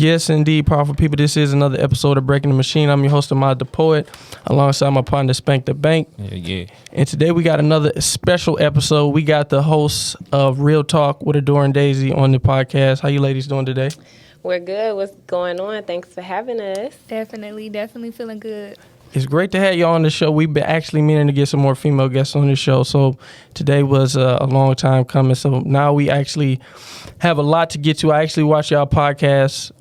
Yes, indeed, powerful people. This is another episode of Breaking the Machine. I'm your host, Ahmad the Poet, alongside my partner, Spank the Bank. Yeah. And today we got another special episode. We got the hosts of Real Talk with Adore and Daisy on the podcast. How you ladies doing today? We're good. What's going on? Thanks for having us. Definitely feeling good. It's great to have y'all on the show. We've been actually meaning to get some more female guests on the show. So today was a long time coming. So now we actually have a lot to get to. I actually watch y'all podcast.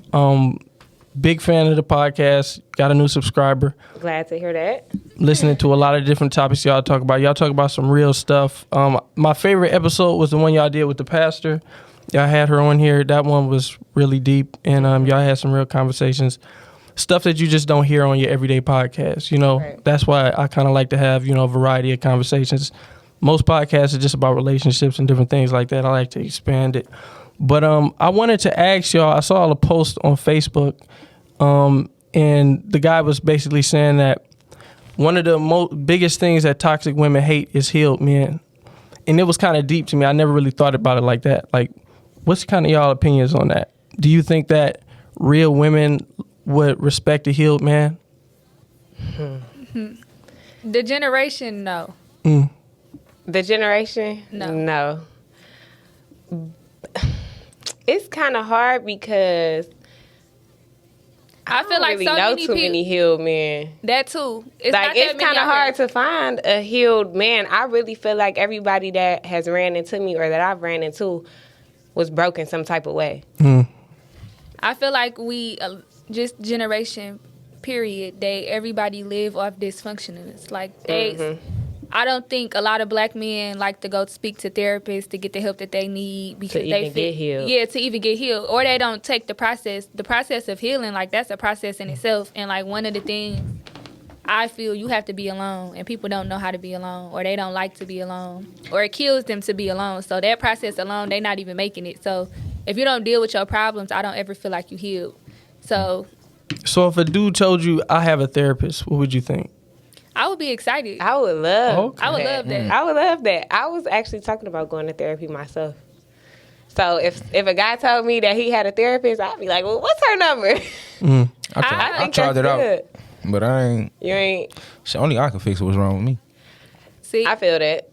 Big fan of the podcast. Got a new subscriber. Glad to hear that. Listening to a lot of different topics y'all talk about. Y'all talk about some real stuff. My favorite episode was the one y'all did with the pastor. Y'all had her on here. That one was really deep. And y'all had some real conversations. Stuff that you just don't hear on your everyday podcast. You know, Right. That's why I kind of like to have, a variety of conversations. Most podcasts are just about relationships and different things like that. I like to expand it. But I wanted to ask y'all, I saw a post on Facebook, and the guy was basically saying that one of the biggest things that toxic women hate is healed men. And it was kind of deep to me. I never really thought about it like that. Like, what's kind of y'all opinions on that? Do you think that real women would respect a healed man? The generation, no. The generation? No. It's kind of hard because I feel like really so know many too people. many healed men. That too. It's Like, not it's that many kind of out hard there. to find a healed man. I really feel like everybody that has ran into me or that I've ran into was broken some type of way. I feel like we just generation period. Everybody live off dysfunctionalness. Like I don't think a lot of black men like to go speak to therapists to get the help that they need because To they even feel, get healed. Yeah, to even get healed, or they don't take the process of healing. Like that's a process in itself. And like one of the things I feel you have to be alone, and people don't know how to be alone, or they don't like to be alone, or it kills them to be alone. So that process alone, they're not even making it. So if you don't deal with your problems, I don't ever feel like you healed. So So if a dude told you, I have a therapist, what would you think? I would be excited. I would love Okay. I would love that. I would love that. I was actually talking about going to therapy myself. So if a guy told me that he had a therapist, I'd be like, well, what's her number? I think tried it that's out, good. but I ain't. You ain't. Shit, only I can fix what's wrong with me. See, I feel that.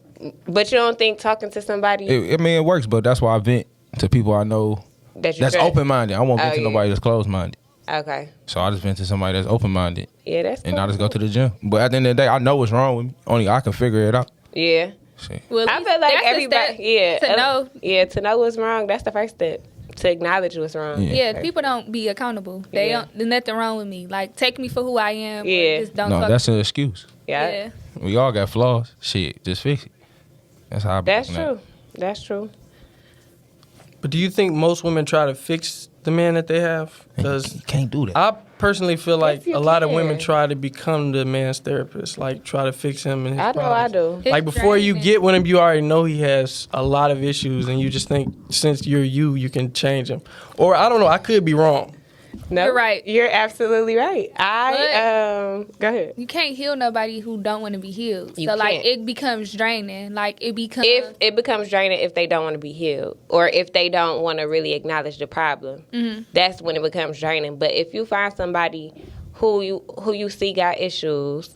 But you don't think talking to somebody It works, but that's why I vent to people I know that you that's trust- open-minded. I won't vent Oh, to yeah. nobody that's closed-minded. Okay. So I just vent to somebody that's open-minded, Yeah, that's and cool. I just go to the gym. But at the end of the day, I know what's wrong with me. Only I can figure it out. Yeah. Shit. well, I feel like that's a everybody, step yeah. to know. Yeah, to know what's wrong, that's the first step. To acknowledge what's wrong. Yeah. Yeah, people don't be accountable. They Yeah. don't. There's nothing wrong with me. Like, take me for who I am. Yeah. Or just don't No, talk. that's an excuse. Yeah. We all got flaws. Shit, just fix it. That's how I be That's looking at it. true. That's true. But do you think most women try to fix the man that they have? Because You can't do that. I personally feel like Yes, you a lot of can. women try to become the man's therapist, like try to fix him and his I know I problems. do. Like It's before you draining. get with him, you already know he has a lot of issues, and you just think since you're you can change him. Or I don't know, I could be wrong. No, You're right. You're absolutely right. Go ahead. You can't heal nobody who don't want to be healed. You So like can't. it becomes draining. Like it becomes. If it becomes draining if they don't want to be healed or if they don't want to really acknowledge the problem, that's when it becomes draining. But if you find somebody who you see got issues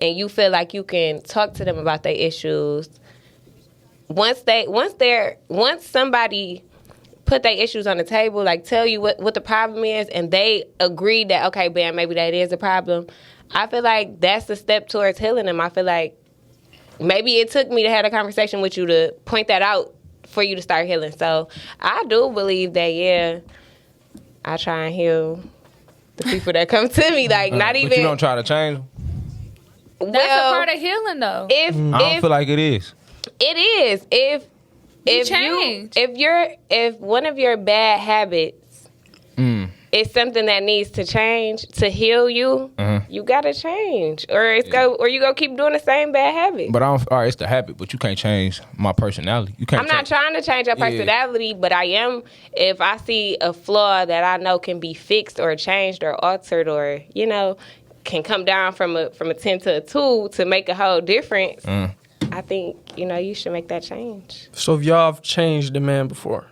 and you feel like you can talk to them about their issues, once somebody put their issues on the table, like tell you what the problem is, and they agree that, okay, Ben, maybe that is a problem, I feel like that's the step towards healing them. I feel like maybe it took me to have a conversation with you to point that out for you to start healing. So I do believe that, yeah, I try and heal the people that come to me. Like, not even... But you don't try to change them. that's well, a part of healing, though. if I don't feel like it is. it is, change. if one of your bad habits is something that needs to change to heal you, you gotta change, or you go keep doing the same bad habit. But all right, it's the habit. But you can't change my personality. You can't. I'm not trying to change your personality, but I am. If I see a flaw that I know can be fixed or changed or altered, or can come down from a 10 to a 2 to make a whole difference, I think you should make that change. So if y'all have changed the man before,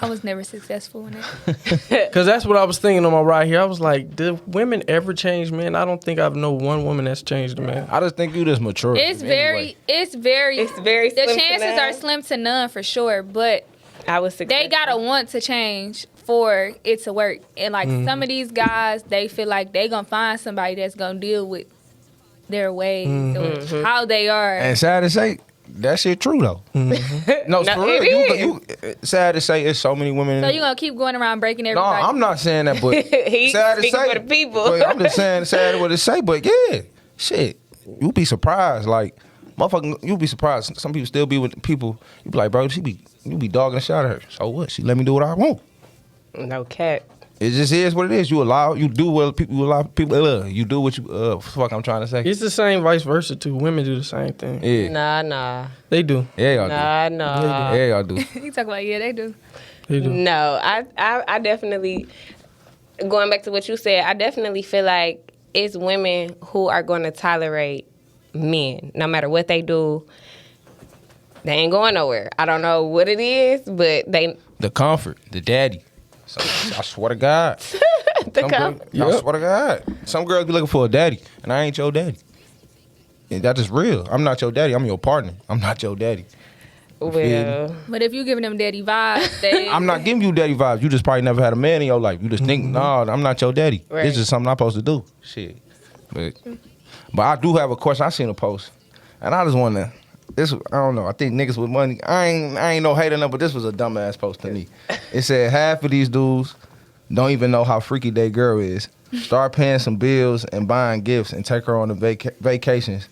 I was never successful in it. Because that's what I was thinking on my ride here. I was like, did women ever change men? I don't think I've known one woman that's changed a man. I just think you just mature. It's very. It's The very slim to chances none. are slim to none for sure, but I was successful. they gotta want to change for it to work. And like some of these guys, they feel like they gonna find somebody that's gonna deal with their ways or how they are. And sad to say, that shit true though. No, No, for real. it You, sad to say, it's so many women. So you gonna keep going around breaking No, everybody? I'm not saying that, but He's sad to speaking say. for the people. But I'm just saying sad what it say. But yeah, shit, you be surprised. Like, motherfucker, you be surprised. Some people still be with people. You be like, bro, you be dogging the shit out of her. So what? She let me do what I want. No cat. It just is what it is. You do what people, you allow people, you do what you, fuck I'm trying to say. It's the same vice versa too. Women do the same thing. Yeah. Nah. They do. Yeah, y'all do. Nah. Yeah, y'all do. You talk about they do. They do. No, I definitely, going back to what you said, I definitely feel like it's women who are going to tolerate men. No matter what they do, they ain't going nowhere. I don't know what it is, but they... The comfort, the daddy. So, I swear to God. I swear to God. Some girls be looking for a daddy, and I ain't your daddy. And that's just real. I'm not your daddy. I'm your partner. I'm not your daddy. Well, But if you giving them daddy vibes, they I'm not giving you daddy vibes. You just probably never had a man in your life. You just think, no, I'm not your daddy. Right. It's just something I'm supposed to do. Shit. But I do have a question. I seen a post, and I just want to. This, I don't know. I think niggas with money. I ain't no hater, no, but this was a dumbass post to me. It said half of these dudes don't even know how freaky their girl is. Start paying some bills and buying gifts and take her on the vacations.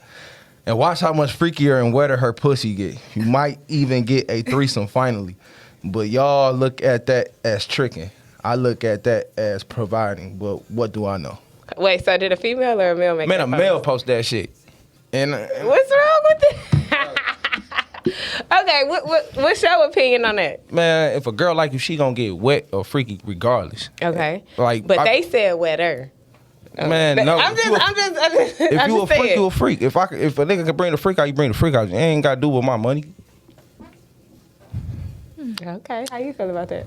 And watch how much freakier and wetter her pussy get. You might even get a threesome finally. But y'all look at that as tricking. I look at that as providing. But what do I know? wait, so did a female or a male make Man, that a post? male post that shit. And What's wrong with it? Okay, what's your opinion on that? man, if a girl like you, she gonna get wet or freaky regardless. Okay, Like, but they said wetter. Man, no. I'm just If you a freak, saying. you a freak. If a nigga can bring the freak out, you bring the freak out. It ain't got to do with my money. Okay, how you feel about that?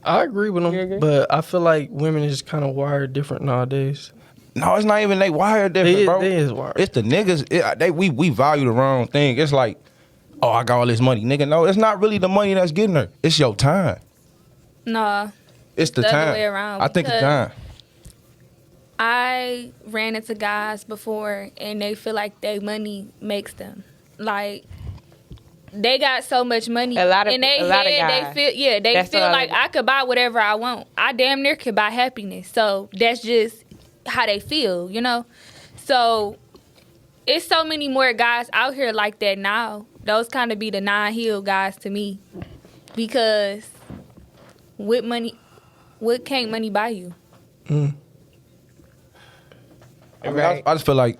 I agree with You them, agree? but I feel like women is kind of wired different nowadays. No, it's not even they wired different, They bro. is wired. It's the niggas. We value the wrong thing. It's like, oh, I got all this money, nigga. No, it's not really the money that's getting her. It's your time. nah. It's the The other time. way around, I think the because- time. I ran into guys before and they feel like their money makes them. Like they got so much money A lot of- in their a lot of head, guys. they That's feel what I like was- I could buy whatever I want. I damn near could buy happiness. So that's just how they feel, you know? So it's so many more guys out here like that now. Those kind of be the non-heel guys to me. Because what can't money buy you? I mean, Right. I just feel like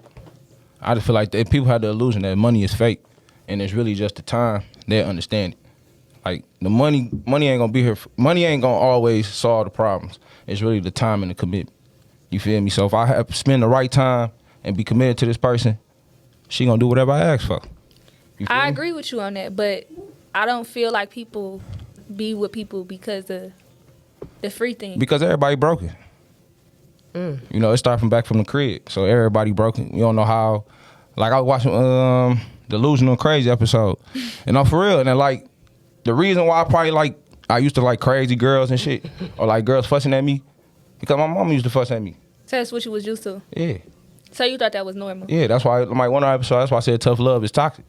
that people have the illusion that money is fake, and it's really just the time. They understand it. Like the money ain't gonna be here. Money ain't gonna always solve the problems. It's really the time and the commitment. You feel me? So if I have spend the right time and be committed to this person, she gonna do whatever I ask for. You feel I me? agree with you on that, but I don't feel like people be with people because of the free thing. Because everybody broken. You know, it started from back from the crib. So everybody broken. You don't know how. Like I was watching Delusional Crazy episode. And I'm for real. And then like the reason why I used to like crazy girls and shit. Or like girls fussing at me. Because my mom used to fuss at me. So that's what you was used to. Yeah. So you thought that was normal. Yeah, that's why like one episode, that's why I said tough love is toxic.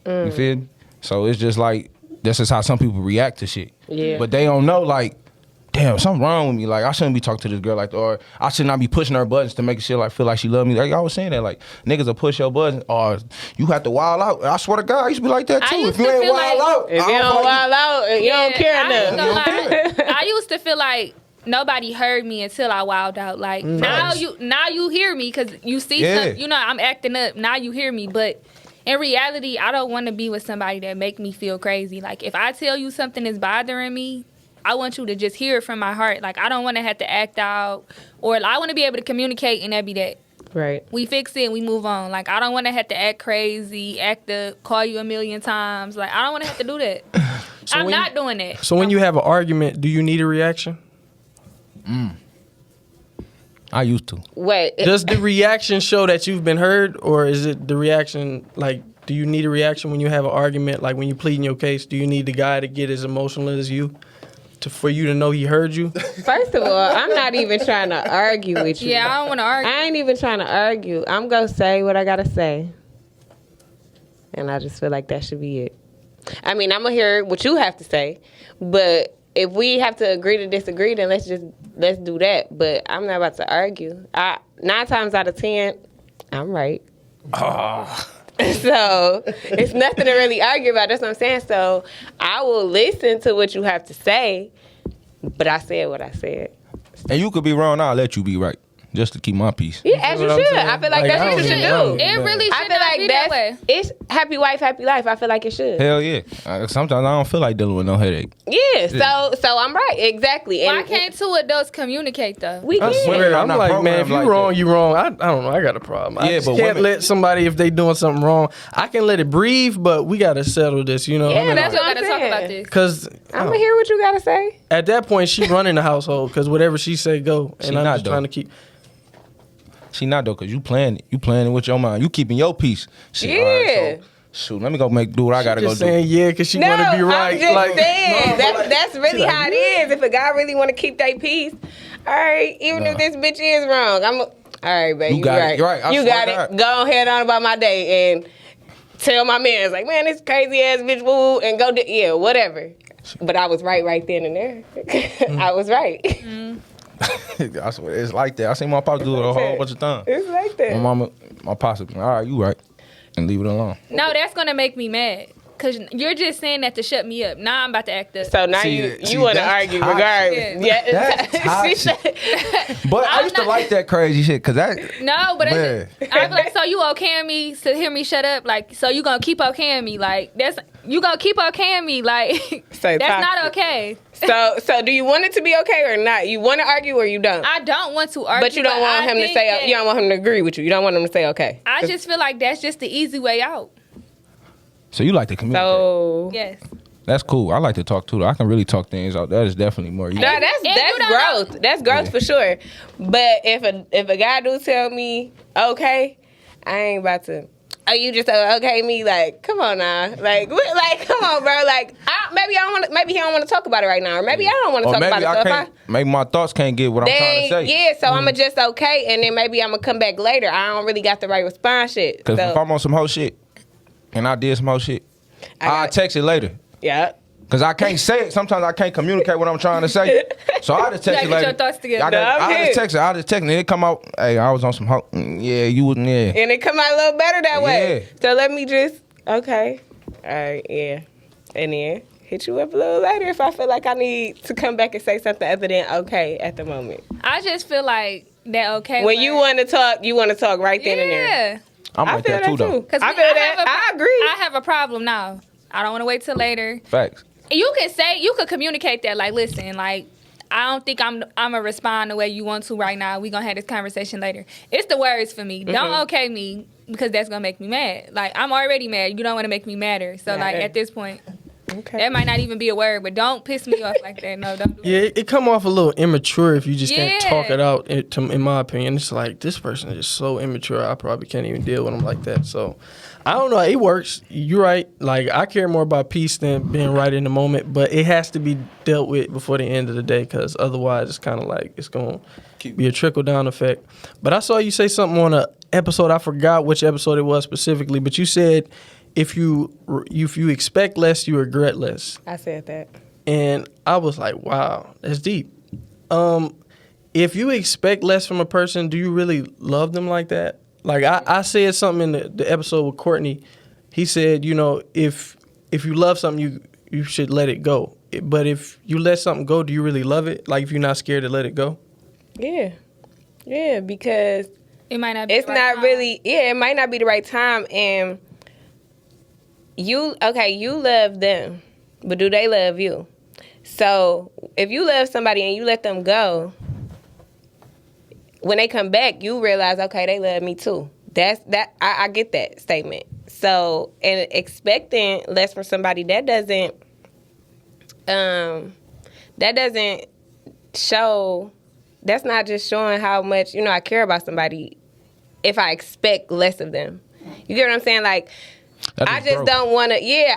You feel me? So it's just like that's just how some people react to shit. Yeah. But they don't know like, damn, something wrong with me. Like I shouldn't be talking to this girl like that, or I should not be pushing her buttons to make she like feel like she love me. Like I was saying that, like niggas will push your buttons, or you have to wild out. I swear to God, I used to be like that I too. used If you to ain't feel wild like- out, If I you don't feel like wild out, you don't care I ain't enough. gonna You don't lie. I used to feel like nobody heard me until I wilded out. Like now you hear me because you see Yeah. some, you know, I'm acting up. Now you hear me, but in reality, I don't want to be with somebody that make me feel crazy. Like if I tell you something is bothering me, I want you to just hear it from my heart. Like I don't want to have to act out, or I want to be able to communicate and that be that. Right. We fix it and we move on. Like I don't want to have to act crazy, act up, call you a million times. Like I don't want to have to do that. I'm not doing that. So when you have an argument, do you need a reaction? I used to. Wait. Does the reaction show that you've been heard, or is it the reaction like? Do you need a reaction when you have an argument? Like when you plead in your case, do you need the guy to get as emotional as you, for you to know he heard you? First of all, I'm not even trying to argue with you. Yeah, I don't want to argue. I ain't even trying to argue. I'm gonna say what I gotta say, and I just feel like that should be it. I mean, I'm gonna hear what you have to say, but if we have to agree to disagree, then let's do that. But I'm not about to argue. 9 times out of 10, I'm right. So it's nothing to really argue about. That's what I'm saying. So I will listen to what you have to say, but I said what I said. And you could be wrong. I'll let you be right, just to keep my peace. Yeah, as you what I'm should. saying? I feel like that's what you should do. It really I should feel not like be that way. it's happy wife, happy life. I feel like it should. Hell yeah. Sometimes I don't feel like dealing with no headache. Yeah. So I'm right. Exactly. Why And can't two adults communicate though? we I can. swear, I'm I'm not like, man, if programmed you like wrong, that. you wrong. I don't know. I got a problem. I Yeah, just but can't women- let somebody, if they doing something wrong, I can let it breathe, but we got to settle this, you know? Yeah, I mean, that's We what I'm gotta talk saying. about this. because I'm gonna hear what you gotta say. at that point, she running the household because whatever she say, go. She And I'm not, just though. trying to keep. She not though, cause you playing it with your mind. You keeping your peace. Shit, Yeah. all right, so, shoot, let me go do what I gotta go Just do. saying, yeah, because she No, want to be right. I'm just like, saying. no, like, That's really like, how it is. If a guy really want to keep their peace, all right, even if this bitch is wrong, all right, baby, You got right. it. You're right. I You swear got to it. God. Go ahead on about my day and tell my man, it's like, man, this crazy ass bitch, woo, and go do, yeah, whatever. But I was right then and there. I was right. I swear, it's like that. I seen my pop do it a whole bunch of times. It's like that. My mama, my pops, all right, you right, and leave it alone. No, that's gonna make me mad. Cause you're just saying that to shut me up. Now I'm about to act up. So now See, you want to that's argue toxic. regardless. Yeah. That's She toxic. said- But I I'm used to not- like that crazy shit, cause that. No, but Man. I'm like, so you okaying me to hear me shut up? Like, so you gonna keep okaying me? Like, you gonna keep okaying me? Like, Say that's not toxic. okay. So do you want it to be okay or not? You want to argue or you don't? I don't want to argue, But you don't want I him to think say, that- you don't want him to agree with you. You don't want him to say okay. I just feel like that's just the easy way out. So you like to communicate? So Yes. That's cool. I like to talk too. I can really talk things out. That is definitely more. no, that's If you don't growth. That's growth for sure. But if a guy do tell me okay, I ain't about to. Oh, you just okay me? Like, come on now. Like come on, bro. Like, maybe I don't want. Maybe he don't want to talk about it right now, or maybe I don't want to Or talk maybe about it. So I can't. Maybe my thoughts can't get what I'm trying to say. yeah, so I'ma just okay, and then maybe I'ma come back later. I don't really got the right response yet. Cause So, if I'm on some whole shit, and I did some whole shit, I'll got- text it later. yeah. Cause I can't say it. Sometimes I can't communicate what I'm trying to say. So I just text You it gotta get later. your thoughts together. I I'm just text it. I just text it. And it come out. Hey, I was on some. Yeah, you wasn't there. And it come out a little better that way. Yeah. So let me just okay. All right, yeah. And then hit you up a little later if I feel like I need to come back and say something other than okay at the moment. I just feel like that okay. When you want to talk, you want to talk right then and there. Yeah. I'm I like feel that too, though. Because I feel that. I agree. I have a problem now. I don't want to wait till later. Facts. You could communicate that, like, listen, like, I don't think I'm gonna respond the way you want to right now. We gonna have this conversation later. It's the words for me. Don't okay me because that's gonna make me mad. Like, I'm already mad. You don't want to make me madder. So like at this point, Okay. that might not even be a word, but don't piss me off like that. No, don't do Yeah, it come off a little immature if you just can't Yeah. talk it out. In my opinion, it's like this person is just so immature. I probably can't even deal with them like that. So I don't know. It works. You're right. Like I care more about peace than being right in the moment, but it has to be dealt with before the end of the day because otherwise it's kind of like it's going to be a trickle down effect. But I saw you say something on a episode. I forgot which episode it was specifically, but you said if you expect less, you regret less. I said that. And I was like, wow, that's deep. If you expect less from a person, do you really love them like that? Like I said something in the episode with Courtney. He said, you know, if you love something, you should let it go. But if you let something go, do you really love it? Like if you're not scared to let it go? Yeah. Yeah, because it might not be it's the right not time. really, yeah, it might not be the right time. And you love them, but do they love you? So if you love somebody and you let them go, when they come back, you realize, okay, they love me too. I get that statement. So, and expecting less from somebody, that doesn't that doesn't show. That's not just showing how much I care about somebody. If I expect less of them, you get what I'm saying? Like, I just don't want to. Yeah,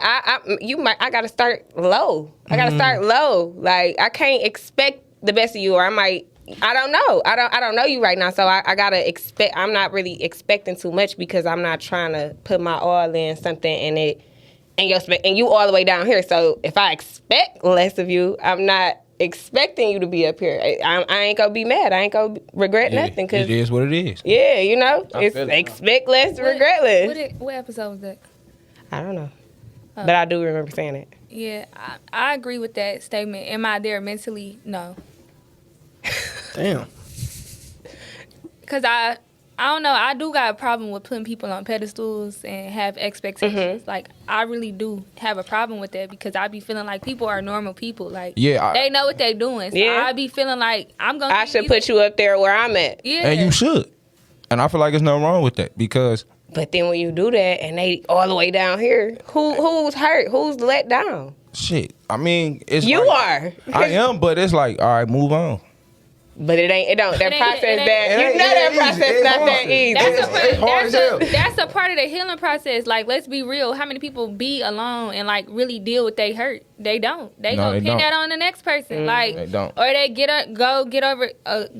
I gotta start low. I gotta start low. Like, I can't expect the best of you, or I might. I don't know. I don't know you right now, so I gotta expect. I'm not really expecting too much because I'm not trying to put my all in something and you all the way down here. So if I expect less of you, I'm not expecting you to be up here. I ain't gonna be mad. I ain't gonna regret nothing. Cause it is what it is. Yeah, it's expect less, regret less. What episode was that? I don't know, but I do remember saying it. Yeah, I agree with that statement. Am I there mentally? No. Damn. Because I don't know. I do got a problem with putting people on pedestals and have expectations. Like, I really do have a problem with that because I be feeling like people are normal people. Like, they know what they doing. So I be feeling like I should put you up there where I'm at. Yeah. And you should. And I feel like there's nothing wrong with that because. But then when you do that and they all the way down here, who's hurt? Who's let down? Shit. I mean, it's you are. I am, but it's like, all right, move on. But that process not that easy. That's a part of the healing process. Like, let's be real. How many people be alone and like really deal with they hurt? They don't. They gonna pin that on the next person. Like, they don't. Or they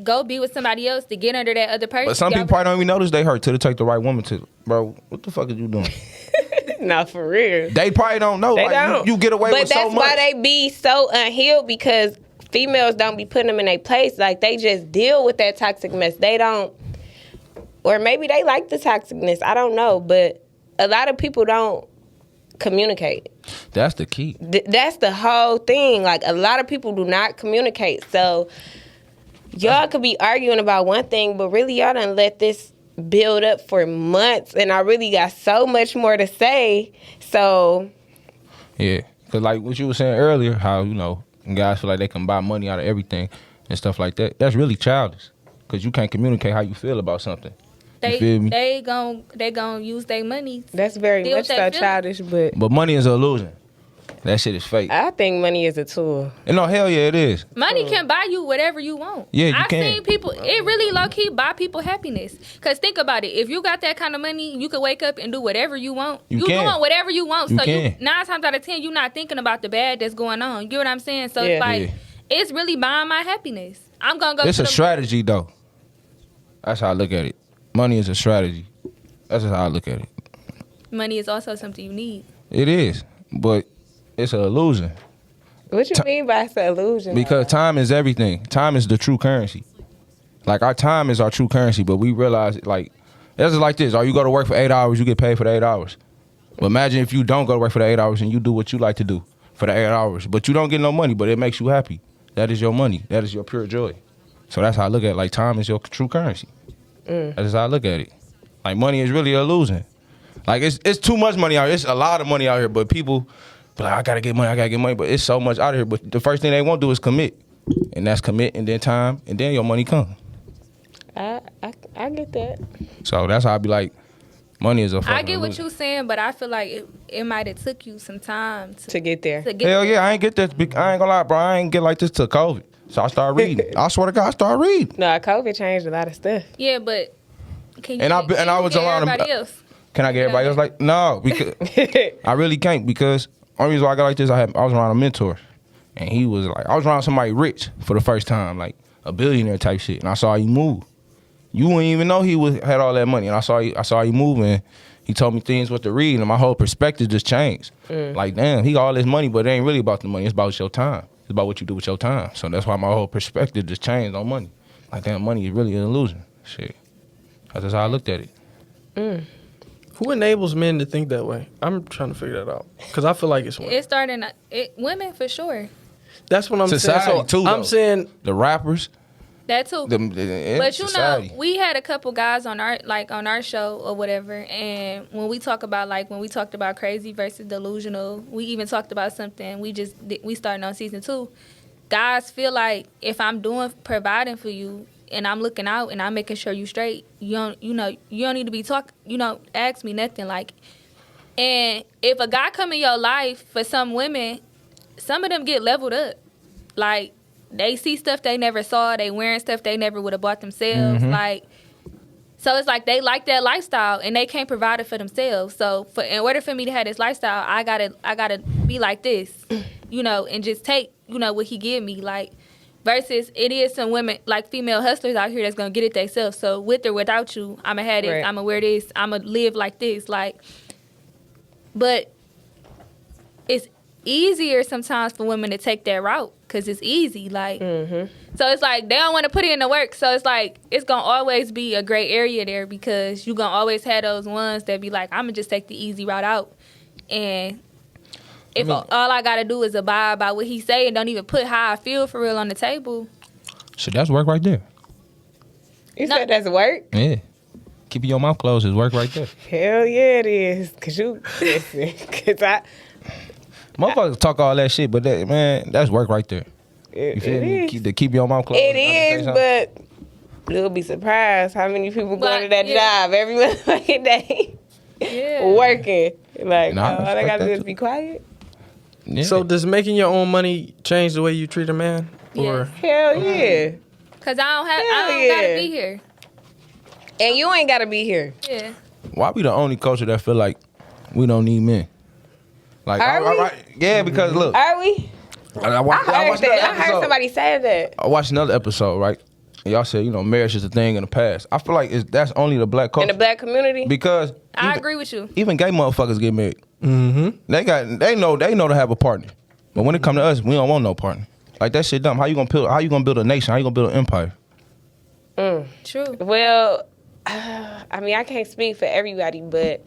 go be with somebody else to get under that other person. But some people probably don't even notice they hurt till they take the right woman to. Bro, what the fuck are you doing? No, for real. They probably don't know. They like, don't. You get away with so much. But that's why they be so unhealed because females don't be putting them in their place. Like, they just deal with that toxic mess. They don't, or maybe they like the toxicness. I don't know. But a lot of people don't communicate. That's the key. That's the whole thing. Like, a lot of people do not communicate. So y'all could be arguing about one thing, but really y'all done let this build up for months. And I really got so much more to say. So. Yeah. Because like what you were saying earlier, how, guys feel like they can buy money out of everything and stuff like that. That's really childish because you can't communicate how you feel about something. You feel me? They gon' use their money. That's very much so childish, but money is an illusion. That shit is fake. I think money is a tool. And no, hell yeah, it is. Money can buy you whatever you want. Yeah, I've seen people, it really low-key buy people happiness. Because think about it. If you got that kind of money, you could wake up and do whatever you want. You doing whatever you want. So 9 times out of 10, you're not thinking about the bad that's going on. You get what I'm saying? So it's like, it's really buying my happiness. I'm going to go It's a strategy, though. That's how I look at it. Money is a strategy. That's just how I look at it. Money is also something you need. It is. But it's an illusion. What you mean by it's an illusion? Because time is everything. Time is the true currency. Like, our time is our true currency, but we realize, like, it's like this. Or you go to work for 8 hours, you get paid for the 8 hours. But imagine if you don't go to work for the 8 hours and you do what you like to do for the 8 hours, but you don't get no money, but it makes you happy. That is your money. That is your pure joy. So that's how I look at it. Like, time is your true currency. That's how I look at it. Like, money is really an illusion. Like, it's too much money out here. It's a lot of money out here, but people be like, I gotta get money, but it's so much out here. But the first thing they won't do is commit. And that's commit, and then time, and then your money come. I get that. So that's how I be like, money is a fucking I get what illusion. you're saying, but I feel like it might have took you some time to get there. Hell yeah, I ain't get that. I ain't gonna lie, bro. I ain't get like this till COVID. So I started reading. I swear to God, I started reading. No, COVID changed a lot of stuff. Yeah, but can you? And I was around everybody else. Can I get everybody else like? No, because I really can't. Because only reason why I got like this, I was around a mentor, and he was like, I was around somebody rich for the first time, like a billionaire type shit, and I saw you move. You wouldn't even know he had all that money, and I saw you moving. He told me things what to read, and my whole perspective just changed. Like, damn, he got all this money, but it ain't really about the money. It's about your time. It's about what you do with your time. So that's why my whole perspective just changed on money. Like, damn, money is really an illusion. Shit. That's just how I looked at it. Who enables men to think that way? I'm trying to figure that out because I feel like it's women. It's starting. Women for sure. That's what I'm Society saying. So too, though. I'm saying the rappers. That too. But society. we had a couple guys on our show or whatever, and when we talked about crazy versus delusional, we even talked about something we started on season 2. Guys feel like if I'm providing for you and I'm looking out and I'm making sure you straight, you don't need to be ask me nothing. Like, and if a guy come in your life, for some women, some of them get leveled up. Like, they see stuff they never saw. They wearing stuff they never would have bought themselves. Like, so it's like they like that lifestyle and they can't provide it for themselves. So in order for me to have this lifestyle, I gotta be like this, you know, and just take, you know, what he give me. Like, versus it is some women, like female hustlers out here that's gonna get it themselves. So with or without you, I'ma have this, I'ma wear this, I'ma live like this. Like, but it's easier sometimes for women to take that route because it's easy. Like, so it's like they don't want to put in the work. So it's like it's gonna always be a gray area there because you gonna always have those ones that be like, I'm gonna just take the easy route out. And if all I gotta do is abide by what he say and don't even put how I feel for real on the table. Shit, that's work right there. You said that's work? Yeah. Keeping your mouth closed is work right there. Hell yeah, it is. Motherfuckers talk all that shit, but that, man, that's work right there. You feel me? Keep your mouth closed. It is, but you'll be surprised how many people go to that job every motherfucking day. Working. Like, all they gotta do is be quiet. Yeah. So does making your own money change the way you treat a man? Or Hell yeah. Cause I don't gotta be here. And you ain't gotta be here. Yeah. Why we the only culture that feel like we don't need men? Like, yeah, because look, Are we? I watched I heard somebody say that. I watched another episode, right? And y'all said, you know, marriage is a thing in the past. I feel like that's only the black culture. In the black community? Because I agree with you. even gay motherfuckers get married. They know to have a partner. But when it come to us, we don't want no partner. Like, that shit dumb. How you gonna build a nation? How you gonna build an empire? True. Well, I mean, I can't speak for everybody, but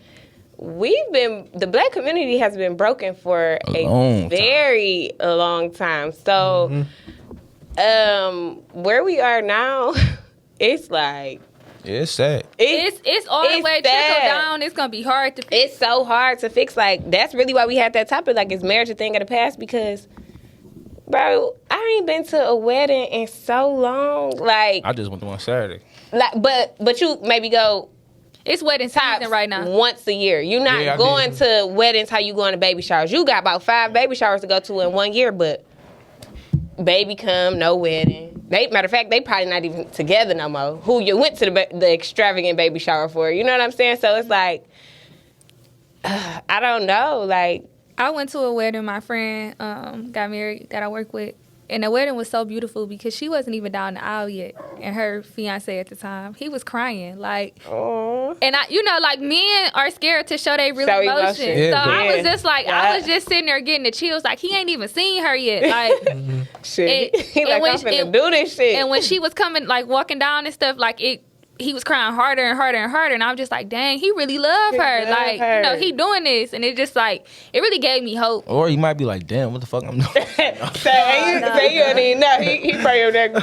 the black community has been broken for a very long time. So, where we are now, it's like, yeah, it's sad. It's all the way trickle down. It's gonna be hard to fix. It's so hard to fix. Like, that's really why we had that topic. Like, is marriage a thing of the past? Because, bro, I ain't been to a wedding in so long. Like, I just went to one Saturday. Like, but you maybe go. It's wedding season right now. Once a year. You're not going to weddings how you going to baby showers. You got about 5 baby showers to go to in 1 year, but baby come, no wedding. Matter of fact, they probably not even together no more. Who you went to the extravagant baby shower for. You know what I'm saying? So it's like, I don't know. Like, I went to a wedding. My friend got married that I work with. And the wedding was so beautiful because she wasn't even down the aisle yet. And her fiance at the time, he was crying. Like, and like men are scared to show their real emotion. Yeah, so I was just like, I was just sitting there getting the chills. Like, he ain't even seen her yet. Like, shit. He like, I'm finna do this shit. And when she was coming, like walking down and stuff, like he was crying harder and harder and harder, and I was just like, dang, he really loved her. Like, you know, he doing this, and it just like, it really gave me hope. Or he might be like, damn, what the fuck I'm doing? Say you don't even know. He probably on that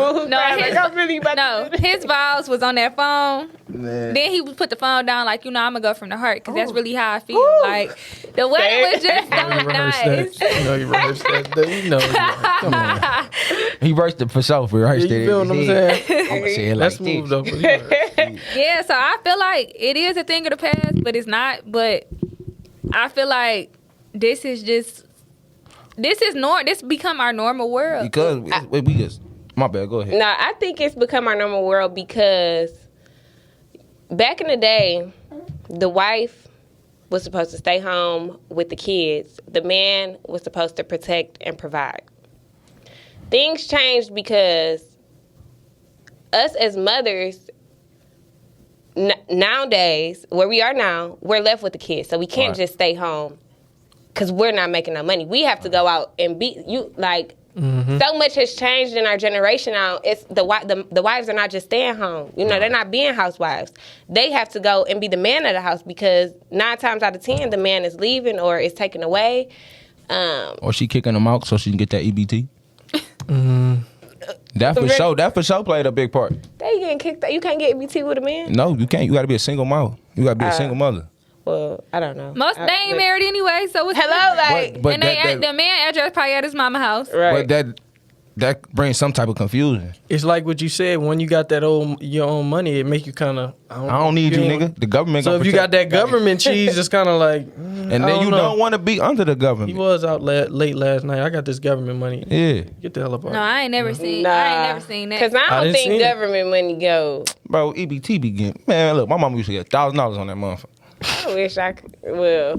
boo. His vows was on that phone. Man. Then he would put the phone down like, you know, I'm gonna go from the heart because that's really how I feel. Ooh. Like, the wedding was just so nice. You rehearsed that. You know, come on. He rehearsed it for self. He rehearsed it. You feel what I'm saying? I'm gonna say it like Let's move though. Yeah, so I feel like it is a thing of the past, but it's not. But I feel like this become our normal world. Because we just, my bad, go ahead. No, I think it's become our normal world because back in the day, the wife was supposed to stay home with the kids. The man was supposed to protect and provide. Things changed because us as mothers, nowadays, where we are now, we're left with the kids. So we can't just stay home because we're not making no money. We have to go out and be, so much has changed in our generation now. It's the wives are not just staying home. You know, they're not being housewives. They have to go and be the man of the house because 9 times out of 10, the man is leaving or is taken away. Or she kicking them out so she can get that EBT. That for sure played a big part. They getting kicked out. You can't get EBT with a man? No, you can't. You got to be a single mom. You got to be a single mother. Well, I don't know. They ain't married anyway, so it's hello, like, but and the man address probably at his mama house. But Right. that brings some type of confusion. It's like what you said. When you got that your own money, it make you kind of. I don't need you, nigga. The government. So gonna if you got protect that government cheese, it's kind of like. and then you don't want to be under the government. He was out late last night. I got this government money. Yeah. Get the hell up out. No, I ain't never seen. Nah. I ain't never seen that. Because I don't didn't see think it. government money go. Bro, EBT be getting. Man, look, my mama used to get $1,000 on that motherfucker. I wish I could. Well,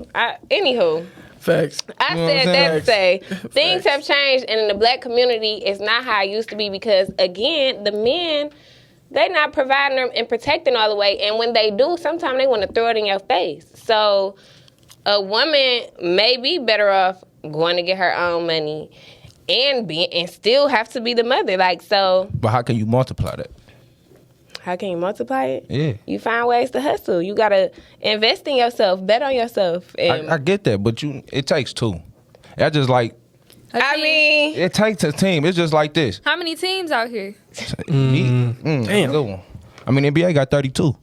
anywho. Facts. I You know what I'm said that to say Facts. things have changed, and in the black community, it's not how it used to be because, again, the men, they not providing them and protecting all the way. And when they do, sometimes they want to throw it in your face. So a woman may be better off going to get her own money and still have to be the mother. Like, so But how can you multiply that? how can you multiply it? Yeah. You find ways to hustle. You got to invest in yourself, bet on yourself. And I get that, but it takes two. I just like, I mean, it takes a team. It's just like this. How many teams out here? Damn. Good one. I mean, NBA got 32. So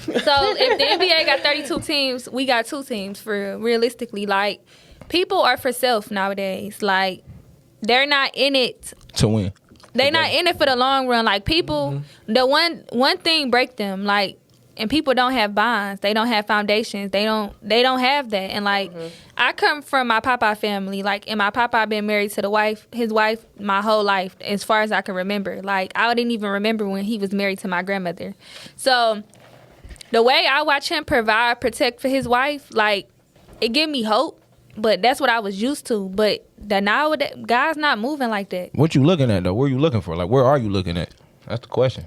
if the NBA got 32 teams, we got 2 teams for realistically. Like, people are for self nowadays. Like, they're not in it. To win. They not in it for the long run. Like, people, the one thing break them. Like, and people don't have bonds. They don't have foundations. They don't have that. And like, I come from my papa family. Like, and my papa been married to his wife my whole life, as far as I can remember. Like, I didn't even remember when he was married to my grandmother. So the way I watch him provide, protect for his wife, like, it give me hope. But that's what I was used to. But nowadays, guys not moving like that. What you looking at, though? Where you looking for? Like, where are you looking at? That's the question.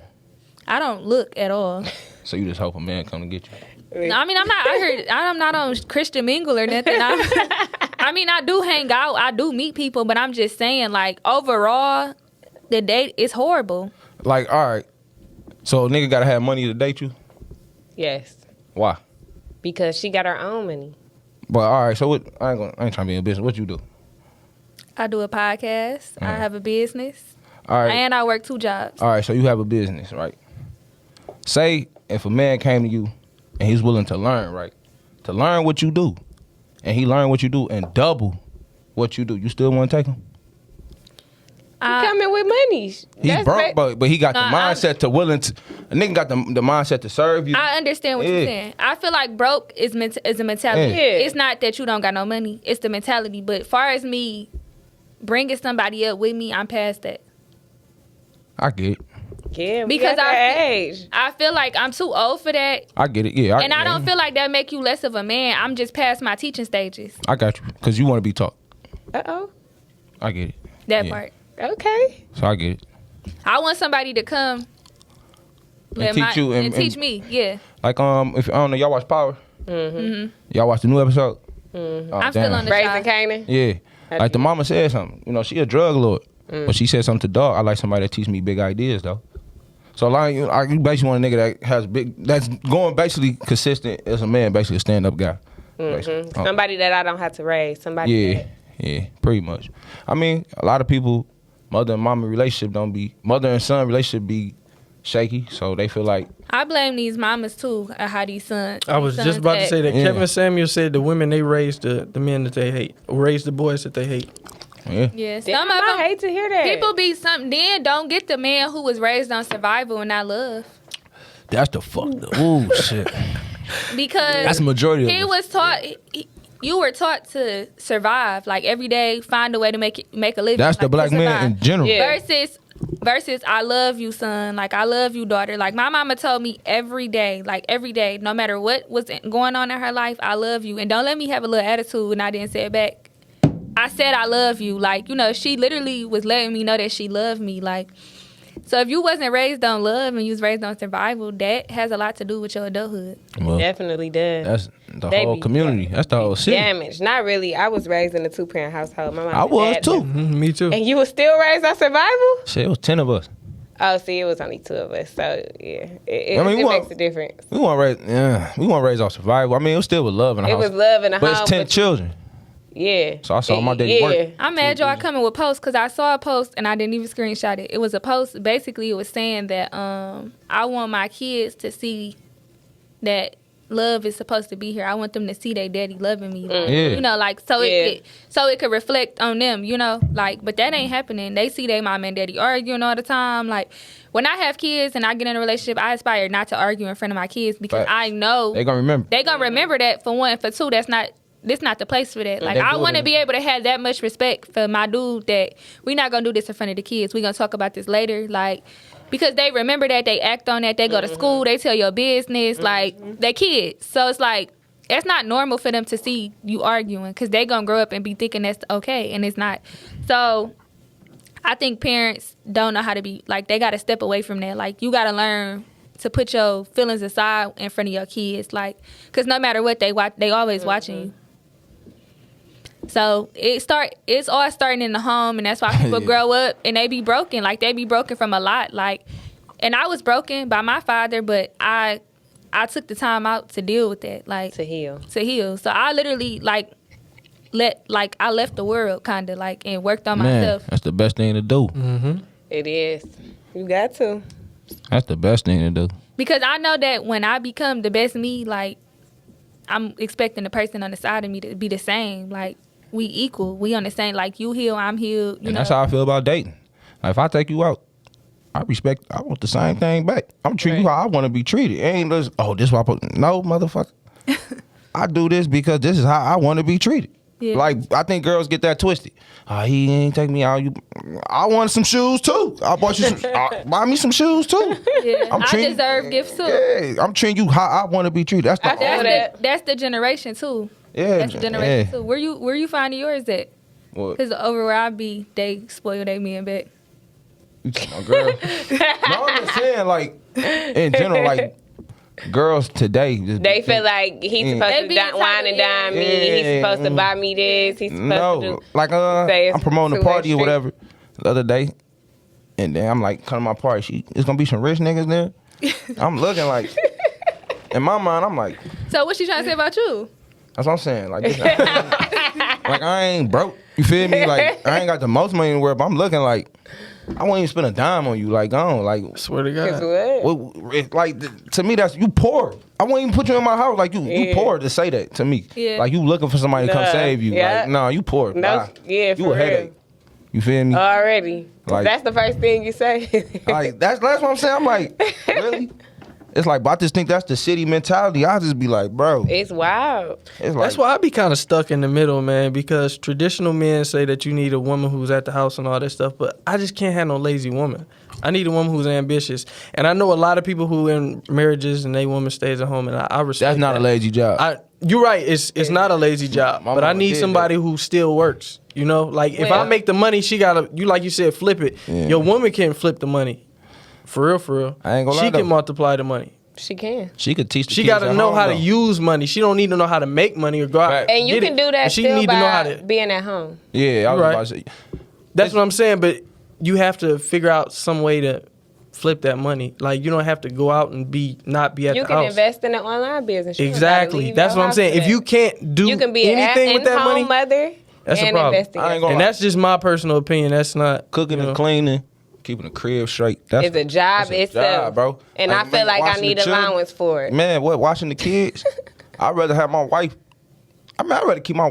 I don't look at all. So you just hope a man come to get you. I mean, I'm not on Christian Mingle or nothing. I mean, I do hang out. I do meet people. But I'm just saying, like, overall, the date is horrible. Like, all right. So a nigga got to have money to date you? yes, Why? because she got her own money. But all right, so what? I ain't trying to be in business. What you do? I do a podcast. I have a business. All right. And I work 2 jobs. All right, so you have a business, right? Say if a man came to you and he's willing to learn, right? To learn what you do, and he learned what you do and double what you do, you still want to take him? Coming with money. He's broke, but he got the Nah, mindset to willing to. A nigga got the mindset to serve you. I understand what Yeah. you're saying. I feel like broke is a mentality. Yeah. It's not that you don't got no money. It's the mentality. But far as me bringing somebody up with me, I'm past that. I get it. Yeah, Because age. I feel like I'm too old for that. I get it. Yeah. And I don't feel like that make you less of a man. I'm just past my teaching stages. I got you because you want to be taught. Uh-oh. I get it. That Yeah. part. Okay. So I get it. I want somebody to come And teach you and teach me. Yeah. Like if I don't know, y'all watch Power. Mm-hmm. Y'all watch the new episode. Oh, I'm still on the Raising shot. Canaan. Yeah. Like the mama said something. You know, she a drug lord. But she said something to dog. I like somebody that teach me big ideas though. So like you basically want a nigga that has that's going basically consistent as a man, basically a stand up guy. Basically. Somebody that I don't have to raise. Somebody Yeah. Yeah, pretty much. I mean, a lot of people, mother and mama relationship mother and son relationship be shaky, so they feel like. I blame these mamas too. How these sons. I was just about to say that Yeah. Kevin Samuel said the women they raise the men that they hate, or raise the boys that they hate. Yeah. Yeah, Damn, some of I them. hate to hear that. People be something. Then don't get the man who was raised on survival and not love, That's the fuck. Ooh, shit. because That's the majority of he us. was taught. You were taught to survive, like every day, find a way to make a living. That's the like, black to man survive. in general. Yeah. Versus I love you, son. Like, I love you, daughter. Like, my mama told me every day, no matter what was going on in her life, I love you. And don't let me have a little attitude and I didn't say it back. I said I love you. Like, you know, she literally was letting me know that she loved me. Like, so if you wasn't raised on love and you was raised on survival, that has a lot to do with your adulthood. Well, Definitely does. that's the They whole be community. That's the whole city. Damaged. Not really. I was raised in a 2-parent household. My mom I and was dad- too. Me too. And you were still raised on survival? Shit, it was 10 of us. Oh, see, it was only 2 of us. So, yeah. It I mean, we makes want- a difference. We weren't raised off survival. I mean, it was still with love in the It house. was love in the but home. it's 10 children. Yeah. So I saw my daddy work. I'm mad y'all coming with posts because I saw a post and I didn't even screenshot it. It was a post. Basically, it was saying that I want my kids to see that love is supposed to be here. I want them to see their daddy loving me. Like, Yeah. You know, like, so it could reflect on them, you know? Like, but that ain't happening. They see their mom and daddy arguing all the time. Like, when I have kids and I get in a relationship, I aspire not to argue in front of my kids because I know They gonna remember. they gonna remember that, for one. For two, this not the place for that. Like, They I do want to it. be able to have that much respect for my dude that we not gonna do this in front of the kids. We gonna talk about this later, like, because they remember that, they act on that, they go to school, they tell your business, like, they kids. So it's like, it's not normal for them to see you arguing because they gonna grow up and be thinking that's okay, and it's not. So I think parents don't know how to be, like, they gotta step away from that. Like, you gotta learn to put your feelings aside in front of your kids, like, because no matter what they watch, they always watching you. So it's all starting in the home, and that's why people grow up and they be broken. Like, they be broken from a lot. Like, and I was broken by my father, but I took the time out to deal with that, like, To heal. So I literally I left the world kind of, like, and worked on myself. That's the best thing to do. It is. You got to. That's the best thing to do. Because I know that when I become the best me, like, I'm expecting the person on the side of me to be the same. Like, we equal. We on the same, like, you heal, I'm healed. You And know? that's how I feel about dating. Like, if I take you out, I want the same thing back. I'm treating you how I want to be treated. It ain't just, this is what no, motherfucker. I do this because this is how I want to be treated. Yeah. Like, I think girls get that twisted. He ain't take me out. I want some shoes too. I bought you some. Buy me some shoes too. Yeah, I'm I treating- deserve gifts too. Yeah, I'm treating you how I want to be treated. That's the That's the generation too. Yeah, That's the generation yeah. too. Where you finding yours at? What? Because over where I be, they spoil their men back. You talking about girl? No, I'm just saying, like, in general, like, girls today just They feel like he's Mm. supposed They to be wine and dine me. Yeah. He's supposed to buy me this. He's supposed to do. like say it's I'm promoting a two-way party or street. whatever the other day, and then I'm like, come to my party. It's gonna be some rich niggas there. I'm looking like, in my mind, I'm like, So what she trying to say about you? that's what I'm saying. Like, like I ain't broke. You feel me? Like, I ain't got the most money in the world, but I'm looking like I won't even spend a dime on you. Like, I don't like. Swear to Cause God. what? Like, to me, that's you poor. I won't even put you in my house. Like, you Yeah. poor to say that to me. Yeah. Like, you looking for somebody to come Duh. save you. Yeah. Like, nah, you poor. No, Nah. yeah, You for a real. headache. You feel me? Already. Like- That's the first thing you say. Like, that's what I'm saying. I'm like, really? It's like, but I just think that's the city mentality. I just be like, bro. It's wild. It's like, That's why I be kind of stuck in the middle, man, because traditional men say that you need a woman who's at the house and all that stuff, but I just can't have no lazy woman. I need a woman who's ambitious. And I know a lot of people who in marriages and they woman stays at home, and I respect that's not that. a lazy job. You're right. It's not a lazy job, My but I mama need did somebody who still works. You know, like if I Well- make the money, she gotta. You like you said, flip it. Yeah. Your woman can flip the money, for real, for real. I ain't gonna lie, She can though. multiply the money. She can. She could teach the She kids got to at know home, how to though. use money. She don't need to know how to make money or go out. Fact. And you get can it. do that And she still need by to know how to. being at home. Yeah, I was Right. about to say. That's what I'm saying. But you have to figure out some way to flip that money. Like you don't have to go out and not be at You the can house. invest in an online business. You don't gotta Exactly. leave That's your what I'm house saying. for If that. you can't do You can be anything an with that in-home money, mother that's a and problem. invest in I ain't yourself. gonna and that's just my personal opinion. That's not Cooking you know. and cleaning, keeping the crib straight. That's It's a job that's a itself, job, bro. And I feel like I watching need the children- allowance for it. Man, what watching the kids? I'd rather have my wife. I'd rather keep my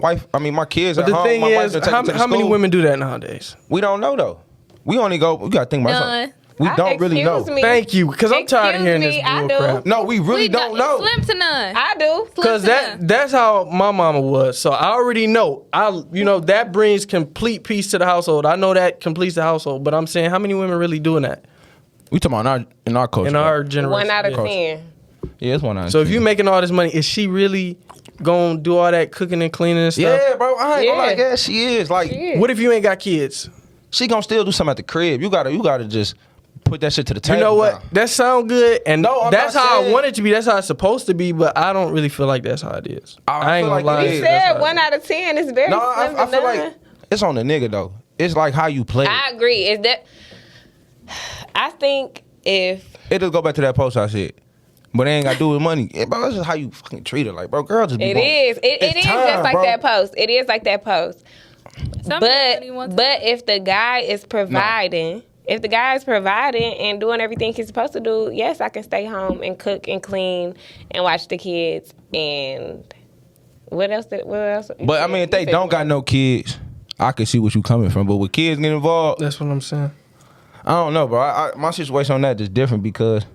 kids But at the home. thing my wife is, to take them to the how many school. women do that nowadays? We don't know though. We only go. We gotta think about None. something. We don't really know. Excuse me. Thank you, because I'm tired of Excuse hearing me, this I bull do. crap. No, we really don't know. Slim to none. I do. Because that's how my mama was. So I already know. That brings complete peace to the household. I know that completes the household. But I'm saying, how many women really doing that We talking about in our culture. in our generation? 1 out of Yeah. 10. Yeah, it's 1 out of 10. So if you making all this money, is she really gonna do all that cooking and cleaning and stuff? yeah, bro, I ain't gonna lie. Yeah. Yeah, she is. Like, Yeah. What if you ain't got kids? she gonna still do something at the crib. You gotta just put that shit to the table. You know what? now. That sound good, and No, I'm that's not how I saying- want it to be. That's how it's supposed to be. But I don't really feel like that's how it is. I ain't feel gonna like lie. it You is. That's said how it 1 out of 10 is very No, slim I to feel none. like it's on the nigga though. It's like how you play. I agree. Is that? I think if It'll go back to that post I said. But it ain't got to do with money. Yeah, bro, that's just how you fucking treat her. Like, bro, girl just be it going- is, it It's is time, just like bro. that post. It is like that post. Somebody wants But if the guy is providing, if the guy's providing and doing everything he's supposed to do, yes, I can stay home and cook and clean and watch the kids and what else? But I mean, if they don't got no kids, I can see what you coming from. But with kids getting involved, That's what I'm saying. I don't know, bro. My situation on that is different because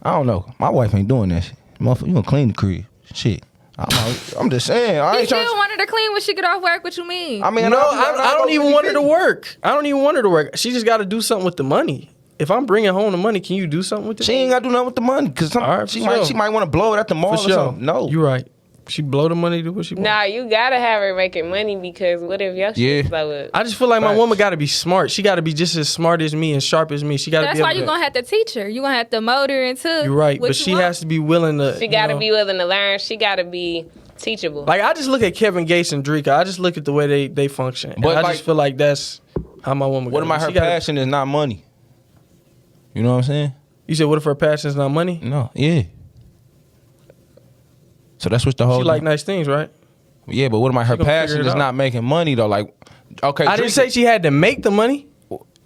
I don't know. My wife ain't doing that shit. Motherfucker, you gonna clean the crib? Shit. I'm just saying. I You ain't still trying. want her to clean when she get off work? What you mean? I mean, No, I don't even want her to work. I don't even want her to work. She just got to do something with the money. If I'm bringing home the money, can you do something with it? She ain't got to do nothing with the money because Alright, she for might sure. she might want to blow it at the mall For or sure. something. No, You're right. She blow the money to what she wants. Nah, you gotta have her making money because what if your shit slow up? I just feel like my Facts. woman got to be smart. She got to be just as smart as me and sharp as me. She got to That's be why able you're to. gonna have to teach her. You're gonna have to mold her into. You're right, what but you she want. has to be willing to. She gotta you know, be willing to learn. She gotta be teachable. Like I just look at Kevin Gates and Dreka. I just look at the way they function. But And I like- just feel like that's how my woman. what gotta about be. her She gotta- passion is not money? You know what I'm saying? You said, what if her passion is not money? No, yeah. So that's what the whole. She like nice things, right? Yeah, but what about her gonna figure passion it is out. not making money though? Like, okay, I didn't say she had to make the money.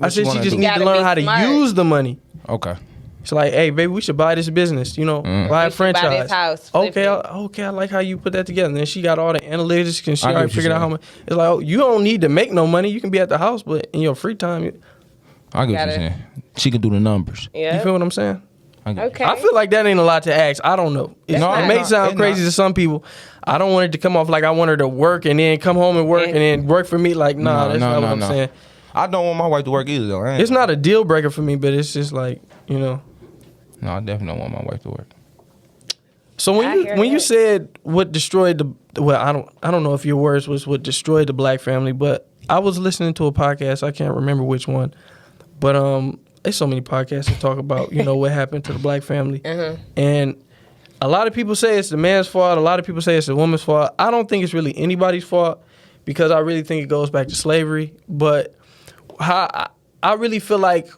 I said she just do? need to Gotta learn be how to smart. use the money. Okay. It's like, hey, baby, we should buy this business. You know, buy a We should buy franchise. this house, flip Okay, it. okay, I like how you put that together. And then she got all the analytics and she I get already what you're figured out how saying. much. It's like, oh, you don't need to make no money. You can be at the house, but in your free time, you I get what Got you're it. saying. She can do the numbers. Yeah. feel what I'm saying? I get Okay. I feel like that ain't a lot to ask. I don't know. No, It it's may not. sound It's crazy not. to some people. I don't want it to come off like I want her to work and then come home and work and then work for me. Like, nah, that's not what I'm saying. I don't want my wife to work either though. I ain't- It's not a deal breaker for me, but it's just like, you know. No, I definitely don't want my wife to work. So when I you hear when you that. said what destroyed the well, I don't know if your words was what destroyed the black family, but I was listening to a podcast. I can't remember which one, but there's so many podcasts that talk about what happened to the black family, and a lot of people say it's the man's fault. A lot of people say it's the woman's fault. I don't think it's really anybody's fault because I really think it goes back to slavery. But how I really feel like.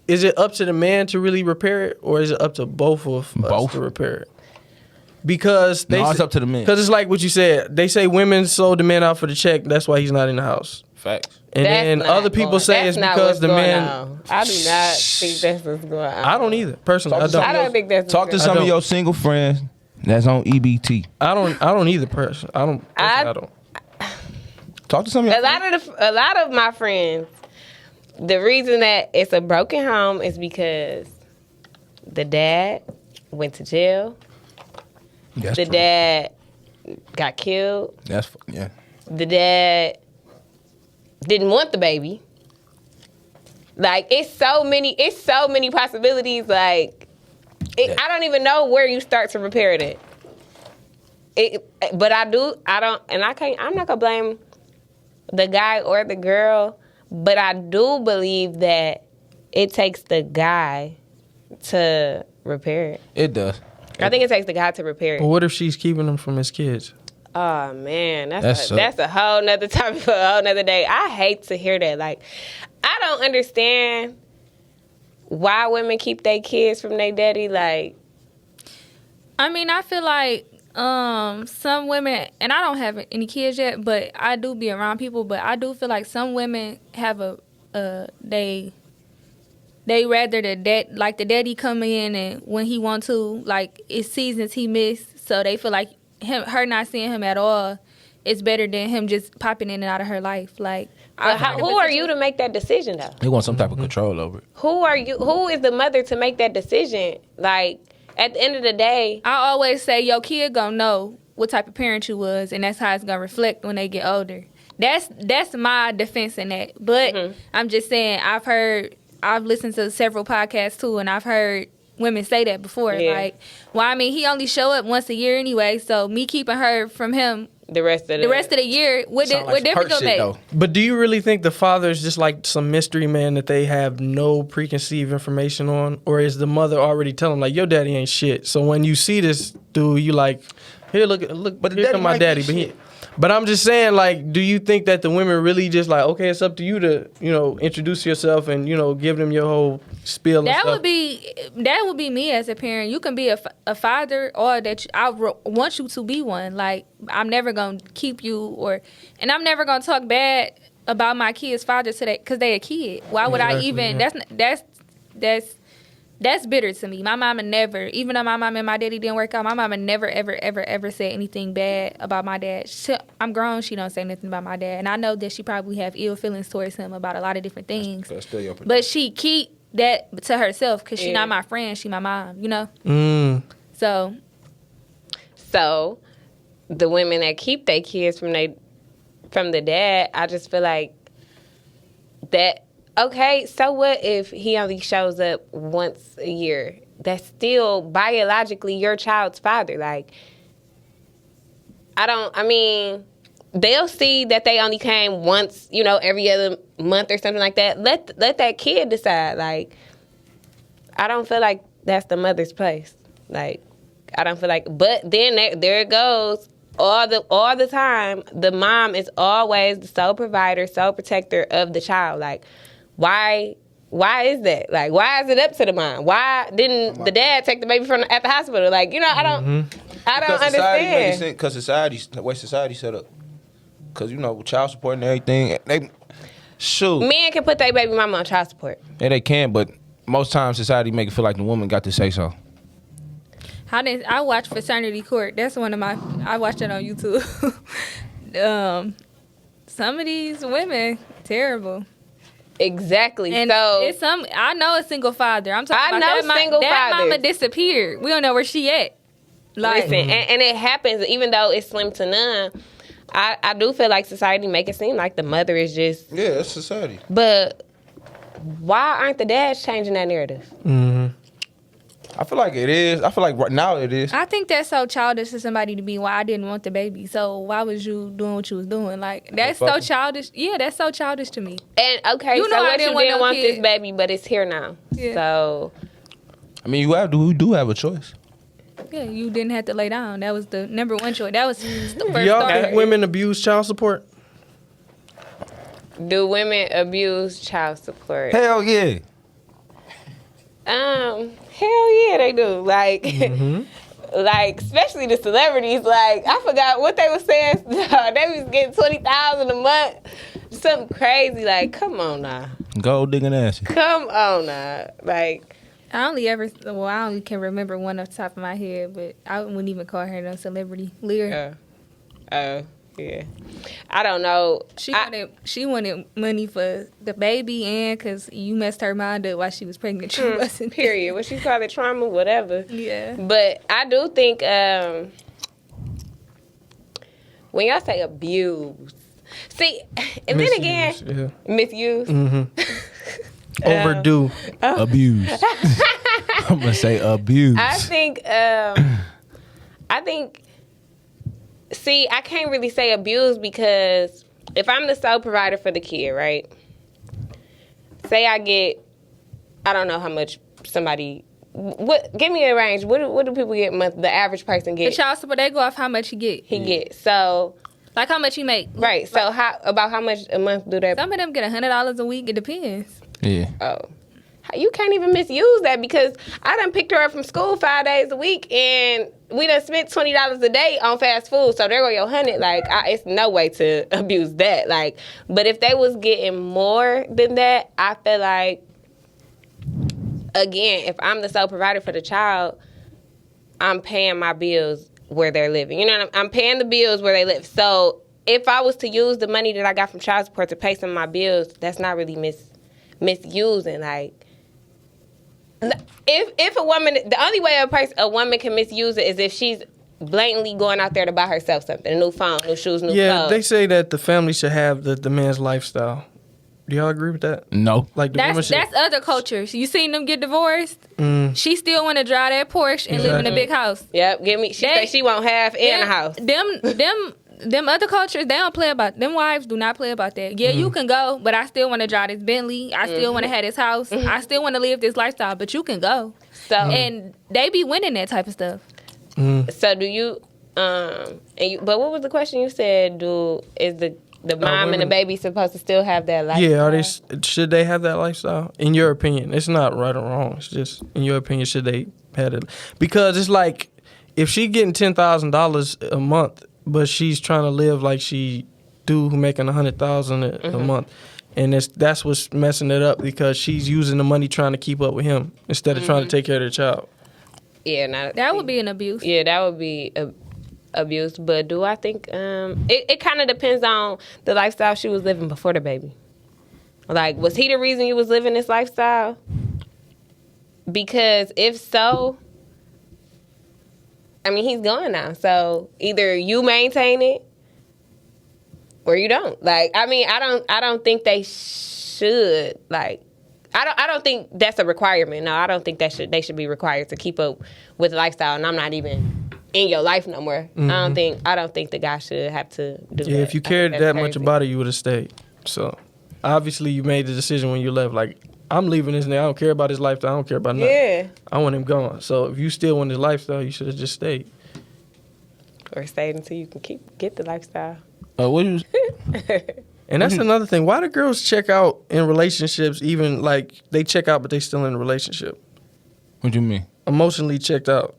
Is it up to the man to really repair it, or is it up to both of us Both. to repair it? Because No, it's up to the men. Because it's like what you said. They say women sold the man out for the check. That's why he's not in the house. Facts. And That's then not other people going- say that's it's not because what's the going man. on. I do not think that's what's going on. I don't either. Personally, I don't. I don't think that's Talk to what's some I of don't. your single friends that's on EBT. I don't either. Person. I don't. I- I don't. Talk to some of your a lot of my friends, the reason that it's a broken home is because the dad went to jail. That's The true. dad got killed. Yeah. The dad didn't want the baby. Like it's so many possibilities. Like I don't even know where you start to repair it. But I'm not gonna blame the guy or the girl, but I do believe that it takes the guy to repair it. It does. I think it takes the guy to repair But it. what if she's keeping him from his kids? Oh man, That that's sucks. a whole nother topic for a whole nother day. I hate to hear that. Like, I don't understand why women keep their kids from their daddy. Like, I mean, I feel like some women, and I don't have any kids yet, but I do be around people. But I do feel like some women have they rather the daddy come in and when he want to, like it's seasons he missed, so they feel like her not seeing him at all is better than him just popping in and out of her life. Like, who are you to make that decision though? They want some type of control over it. Who are you? Who is the mother to make that decision? Like, at the end of the day, I always say your kid gonna know what type of parent you was, and that's how it's gonna reflect when they get older. That's my defense in that. But I'm just saying, I've listened to several podcasts too, and I've heard women say that before. Yeah. Like, well, I mean, he only show up once a year anyway, so me keeping her from him the rest of the year, what difference will make? But do you really think the father is just like some mystery man that they have no preconceived information on? Or is the mother already telling like, your daddy ain't shit? So when you see this dude, you like, here, look, But the here daddy come my might be daddy. shit. But I'm just saying, like, do you think that the women really just like, okay, it's up to you to, introduce yourself and, give them your whole spiel and That stuff? would be me as a parent. You can be a father, or I want you to be one. Like, I'm never gonna keep you, and I'm never gonna talk bad about my kid's father today because they a kid. Why would I even? Yeah. That's bitter to me. My mama never, even though my mom and my daddy didn't work out, my mama never, ever, ever, ever said anything bad about my dad. I'm grown. She don't say nothing about my dad, and I know that she probably have ill feelings towards him about a lot of different things. That's still your But she keep that to herself because she not my friend. She my mom. You know. So the women that keep their kids from the dad, I just feel like that. Okay, so what if he only shows up once a year? That's still biologically your child's father. Like, they'll see that they only came once, every other month or something like that. Let that kid decide. Like, I don't feel like that's the mother's place. Like, I don't feel like, but then there it goes. All the time, the mom is always the sole provider, sole protector of the child. Like, why is that? Like, why is it up to the mom? Why didn't the dad take the baby at the hospital? Like, I don't understand. Because the way society set up. Because, child support and everything, men can put their baby mama on child support. Yeah, they can, but most times society make it feel like the woman got to say so. I watch Fraternity Court. That's one of I watched it on YouTube. Some of these women, terrible. Exactly. And so I know a single father. I'm talking about that mama disappeared. We don't know where she at. Like, listen, and it happens even though it's slim to none. I do feel like society make it seem like the mother is just it's society. But why aren't the dads changing that narrative? I feel like it is. I feel like right now it is. I think that's so childish to somebody to be, well, I didn't want the baby, so why was you doing what you was doing? Like, that's so childish. Yeah, that's so childish to me. And, okay, so what you didn't want this baby, but it's here now. Yeah. So. I mean, you do have a choice. Yeah, you didn't have to lay down. That was the number one choice. That was the first y'all think women abuse child support? Do women abuse child support? Hell yeah. Hell yeah, they do. Like, like especially the celebrities. Like, I forgot what they were saying. They was getting $20,000 a month, something crazy. Like, come on now. Gold digging ass. Come on now. Like, I only can remember one off the top of my head, but I wouldn't even call her no celebrity. Lear. Yeah. I don't know. She wanted money for the baby and because you messed her mind up while she was pregnant. She wasn't. Period. What she call it, trauma, whatever. Yeah. But I do think when y'all say abuse, see, and misuse, then again, misuse. Overdue. Abuse. I'm going to say abuse. I think, see, I can't really say abuse because if I'm the sole provider for the kid, right? Say I get, I don't know how much give me a range. What do people get a month? The average person get? The child support, they go off how much he gets. So. Like how much he make. Right. So about how much a month do they? Some of them get $100 a week. It depends. Yeah. Oh. You can't even misuse that because I done picked her up from school 5 days a week and we done spent $20 a day on fast food. So there go your $100. Like, it's no way to abuse that. Like, but if they was getting more than that, I feel like, again, if I'm the sole provider for the child, I'm paying my bills where they're living. You know what I'm paying the bills where they live. So if I was to use the money that I got from child support to pay some of my bills, that's not really misusing. Like, if a woman, the only way a woman can misuse it is if she's blatantly going out there to buy herself something, a new phone, new shoes, new clothes. Yeah, they say that the family should have the man's lifestyle. Do y'all agree with that? No. Like that's other cultures. You seen them get divorced? She still want to drive that Porsche and live in a big house. Yep, she say she won't have in a house. Them other cultures, they don't play about. Them wives do not play about that. Yeah, you can go, but I still want to drive this Bentley. I still want to have this house. I still want to live this lifestyle, but you can go. So and they be winning that type of stuff. So do you? But what was the question you said? Is the mom and the baby supposed to still have that lifestyle? Yeah, should they have that lifestyle? In your opinion, it's not right or wrong. It's just in your opinion, should they have it? Because it's like if she getting $10,000 a month, but she's trying to live like she dude who making $100,000 a month, and that's what's messing it up because she's using the money trying to keep up with him instead of trying to take care of their child. Yeah, that would be an abuse. Yeah, that would be abuse. But do I think it kind of depends on the lifestyle she was living before the baby. Like, was he the reason you was living this lifestyle? Because if so, I mean, he's gone now. So either you maintain it or you don't. Like, I mean, I don't think they should. Like, I don't think that's a requirement. No, I don't think they should be required to keep up with the lifestyle. And I'm not even in your life no more. I don't think the guy should have to do that. Yeah, if you cared that much crazy. about it, you would have stayed. So obviously you made the decision when you left. Like, I'm leaving this nigga. I don't care about his lifestyle. I don't care about nothing. Yeah. I want him gone. So if you still want his lifestyle, you should have just stayed. Or stayed until you can get the lifestyle. What you? And that's another thing. Why do girls check out in relationships even, like, they check out but they still in a relationship? What do you mean? Emotionally checked out.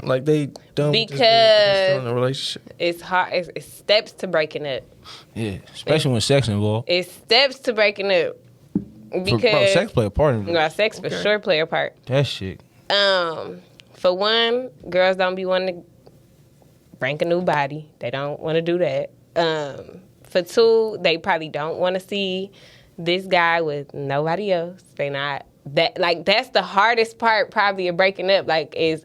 Like, they done with this dude, but they still in a relationship. It's hard. It's steps to breaking up. Yeah, especially when sex involved. It's steps to breaking up. Because Bro, sex play a part in it. no, sex for sure play a part. That shit. For one, girls don't be wanting to rank a new body. They don't want to do that. For two, they probably don't want to see this guy with nobody else. They not that like that's the hardest part probably of breaking up. Like is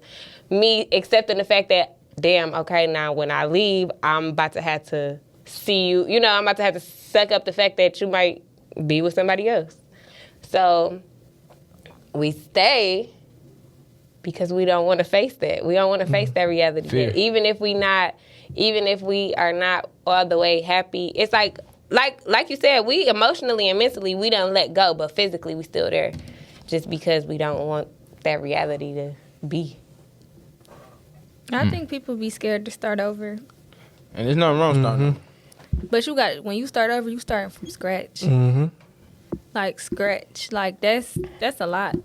me accepting the fact that damn, okay, now when I leave, I'm about to have to see you. You know, I'm about to have to suck up the fact that you might be with somebody else. So we stay because we don't want to face that. We don't want to face that reality. Fair. Even if we are not all the way happy, it's like you said, we emotionally and mentally we don't let go, but physically we still there, just because we don't want that reality to be. I think people be scared to start over. And there's nothing wrong with starting. But when you start over, you starting from scratch. Like scratch. Like that's a lot.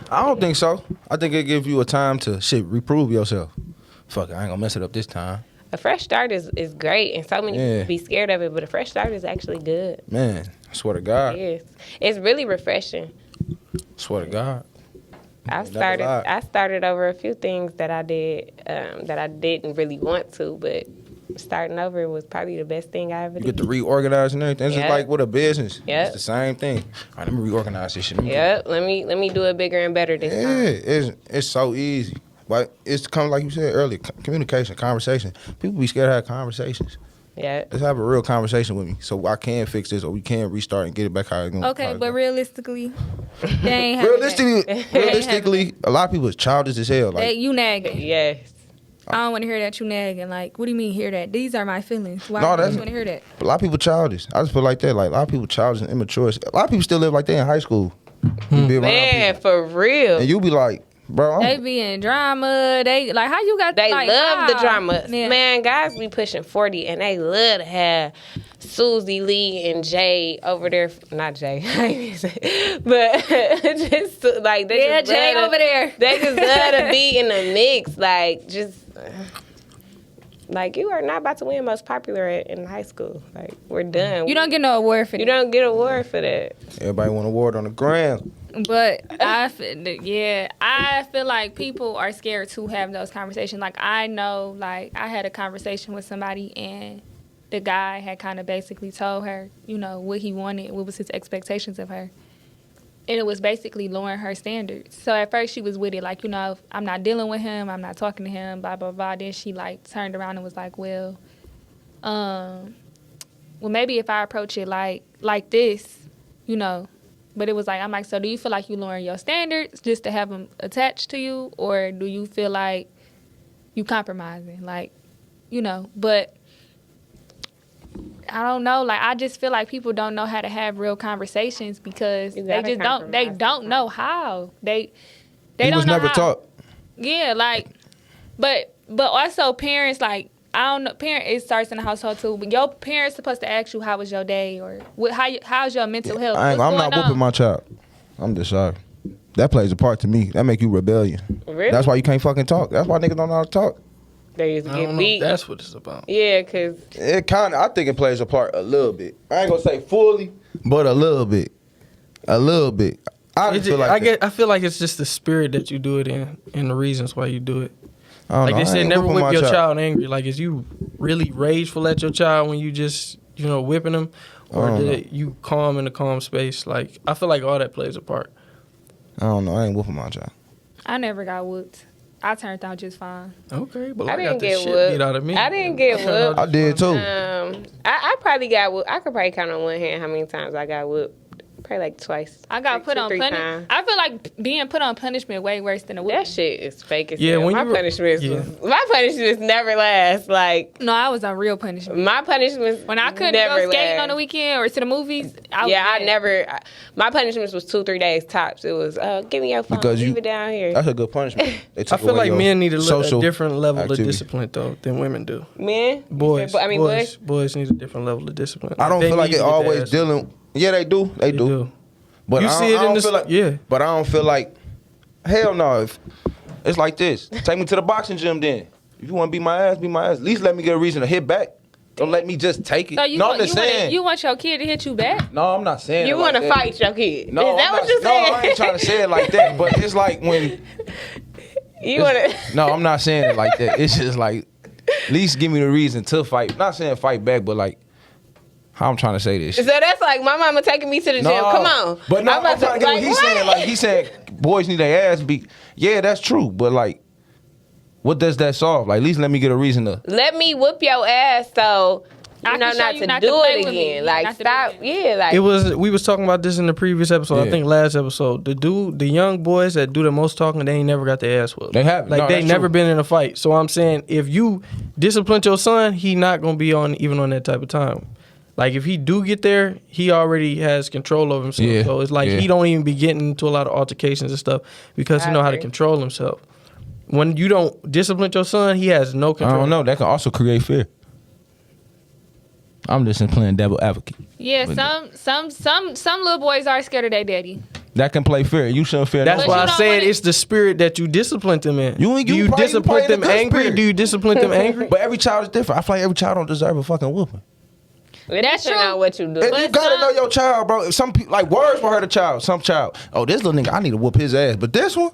I don't think so. I think it gives you a time to reprove yourself. Fuck it, I ain't gonna mess it up this time. A fresh start is great, and so many people be scared of it, but a fresh start is actually good. Man, I swear to God. It is. It's really refreshing. Swear to God. I started over a few things that I did that I didn't really want to, but starting over was probably the best thing I ever You did. get to reorganize and everything. It's just like with a business. Yep. It's the same thing. All right, let me reorganize this shit. Yep, let me do it bigger and better this time. It's so easy. But it's kind of like you said earlier, communication, conversation. People be scared to have conversations. Yeah. Let's have a real conversation with me so I can fix this or we can restart and get it back how it's going. Okay, but realistically, they ain't having that. Realistically, a lot of people is childish as hell. Like, You nagging. Yes. I don't want to hear that you nagging. Like, what do you mean hear that? These are my feelings. Why No, do that's- you want to hear that? a lot of people childish. I just feel like that. Like, a lot of people childish and immature. A lot of people still live like they in high school. You be around Man, people, for real. and you be like, bro, They be in drama. They like how you got. They like, love the drama. Yeah. Man, guys be pushing 40 and they love to have Susie, Lee, and Jay over there. Not Jay, but just like they Yeah, just Jay love to- over there. They just love to be in the mix. Like just like you are not about to win most popular in high school. Like we're done. You don't get no award for You that. don't get an award for that. everybody want an award on the ground. But I feel like people are scared to have those conversations. Like I know, like I had a conversation with somebody and the guy had kind of basically told her, you know, what he wanted, what was his expectations of her. And it was basically lowering her standards. So at first she was with it, like, you know, I'm not dealing with him, I'm not talking to him, blah, blah, blah. Then she like turned around and was like, well, maybe if I approach it like this, you know. But it was like, I'm like, so do you feel like you lowering your standards just to have them attached to you? Or do you feel like you compromising? Like, you know, but I don't know. Like, I just feel like people don't know how to have real conversations because they just don't know how. They He don't was know never how. taught. Yeah, like, but also parents, like, I don't know, it starts in the household too, but your parents supposed to ask you how was your day or how's your mental health. I'm not whooping my child. I'm just sorry. That plays a part to me. That make you rebellion. Really? That's why you can't fucking talk. That's why niggas don't know how to talk. They used to I get don't know beat. if that's what it's about. Yeah, because It kind of, I think it plays a part a little bit. I ain't gonna say fully, but a little bit. A little bit. I feel like I feel like it's just the spirit that you do it in and the reasons why you do it. I don't Like know. they I said, ain't never whipping whip my your child angry. Like, is you really rageful at your child when you just, whipping them? Or I don't did you calm in a calm space? Like, I feel like all that plays a part. I don't know. I ain't whooping my child. I never got whooped. I turned out just fine. Okay, but I I didn't got the get shit whooped. beat out of me. I didn't get turned out whooped. I did too. I probably got whooped. I could probably count on one hand how many times I got whooped. Probably like twice. I got put on punishment. punishment. I feel like being put on punishment way worse than a whooping. That shit is fake as Yeah, hell. when My you were- punishments yeah. my punishments never last. Like No, I was on real punishment. my punishments When I couldn't never go skating last. on the weekend or to the movies, I My punishments was 2-3 days tops. It was give me your phone, Because leave it down here. That's a good punishment. They I took feel away like your men need a social different level activity. of discipline, though, than women do. Men, Boys boys. need a different level of discipline. I don't They feel like need it to get their always ass- dealing. Yeah, they do. They They do. do. But You I see don't, it I in don't this- feel like. yeah. But I don't feel like. Hell no. If it's like this, take me to the boxing gym. Then, if you want to beat my ass, beat my ass. At least let me get a reason to hit back. Don't let me just take it. So you no, want, I'm just saying. you want your kid to hit you back? No, I'm not saying. You it like want to that. fight your kid? No, Is that I'm what not, you saying? No, I ain't trying to say it like that. But it's like when. You want to? No, I'm not saying it like that. It's just like, at least give me the reason to fight. Not saying fight back, but like, how I'm trying to say this. So that's like my mama taking me to the gym. Come on. But no, I'm trying to get what he's saying. what? Like, he said boys need their ass beat. Yeah, that's true. But like, what does that solve? Like, at least let me get a reason to. Let me whoop your ass so I you know can show not you to not to do play it with me. again. Like Not to do stop. it. Yeah, like We was talking about this in the previous episode. I Yeah. think last episode. The young boys that do the most talking, they ain't never got their ass whooped. They haven't. Like No, they that's never true. been in a fight. So I'm saying if you discipline your son, he not gonna be on that type of time. Like if he do get there, he already has control over himself. Yeah. So it's like Yeah. he don't even be getting into a lot of altercations and stuff because he I know how to agree. control himself. When you don't discipline your son, he has no I control. don't know. That can also create fear. I'm just playing devil advocate. Yeah, some little boys are scared of their daddy. That can play fear. You shouldn't fear. That's no But why you I don't said wanna- it's the spirit that you discipline them in. You do you probably discipline in a them good angry? spirit. Do you discipline them angry? But every child is different. I feel like every child don't deserve a fucking whooping. it That's depends true. on what you do. And you gotta know your child, bro. If some people like words will hurt a child. Some child, oh, this little nigga, I need to whoop his ass. But this one,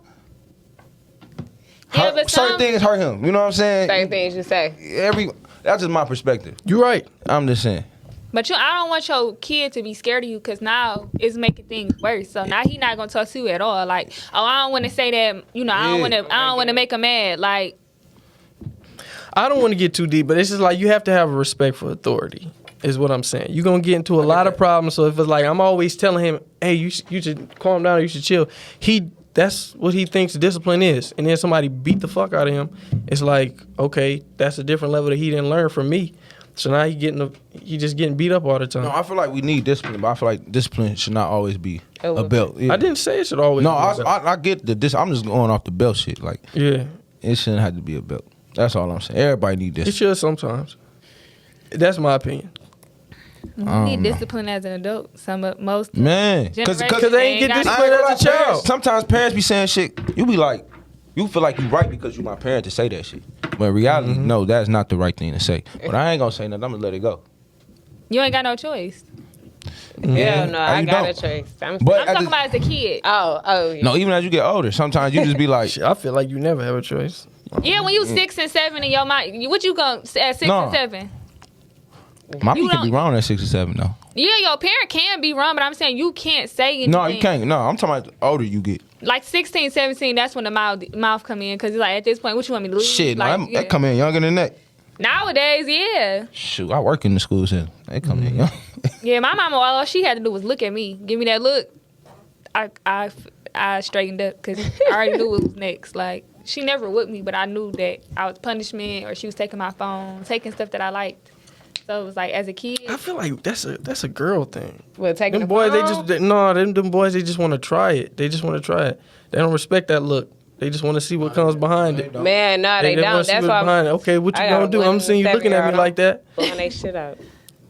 Yeah, but certain some- things hurt him. You know what I'm saying? Same things you say. That's just my perspective. You're right. I'm just saying. But I don't want your kid to be scared of you because now it's making things worse. So now he not gonna talk to you at all. Like, oh, I don't want to say that. I don't want to make him mad. Like, I don't want to get too deep, but it's just like you have to have a respect for authority, is what I'm saying. You're going to get into a lot of problems. So if it's like, I'm always telling him, hey, you should calm down, you should chill. That's what he thinks discipline is. And then somebody beat the fuck out of him. It's like, okay, that's a different level that he didn't learn from me. So now he just getting beat up all the time. No, I feel like we need discipline, but I feel like discipline should not always be a belt. Yeah. I didn't say it should always No, be a belt. I get the I'm just going off the belt shit. Like, Yeah. it shouldn't have to be a belt. That's all I'm saying. Everybody need It this. should sometimes. That's my opinion. you need discipline as an adult. Most Man, because generations, they ain't get got it. discipline as a child. Sometimes parents be saying shit. You be like, you feel like you right because you my parent to say that shit. But in reality, no, that's not the right thing to say. But I ain't gonna say nothing. I'm gonna let it go. You ain't got no choice. Hell no, I you got a don't. choice. But I'm at talking the- about as a kid. Oh, yeah. no, even as you get older, sometimes you just be like, Shit, I feel like you never have a choice. Yeah, when you 6 and 7 in your mind, what you gonna at 6 No. and 7? mommy You could be don't- wrong at 6 or 7 though. Yeah, your parent can be wrong, but I'm saying you can't say anything. No, you can't. No, I'm talking about the older you get. Like 16, 17, that's when the mouth come in. Because like, at this point, what you want me to lose? Shit, no, Like, that come in younger than that. Nowadays, yeah. Shoot, I work in the school center. They come in young. Yeah, my mama, all she had to do was look at me. Give me that look. I straightened up because I already knew what was next. Like, she never whipped me, but I knew that I was punishment or she was taking my phone, taking stuff that I liked. So it was like, as a kid. I feel like that's a girl thing. Well, taking Them the boys, phone? them boys, they just want to try it. They just want to try it. They don't respect that look. They just want to see what comes behind it. Man, no, they wanna don't. see That's what's why behind it. Okay, what you I gonna got do? I'm seeing you looking at me like that. Blowing they shit out.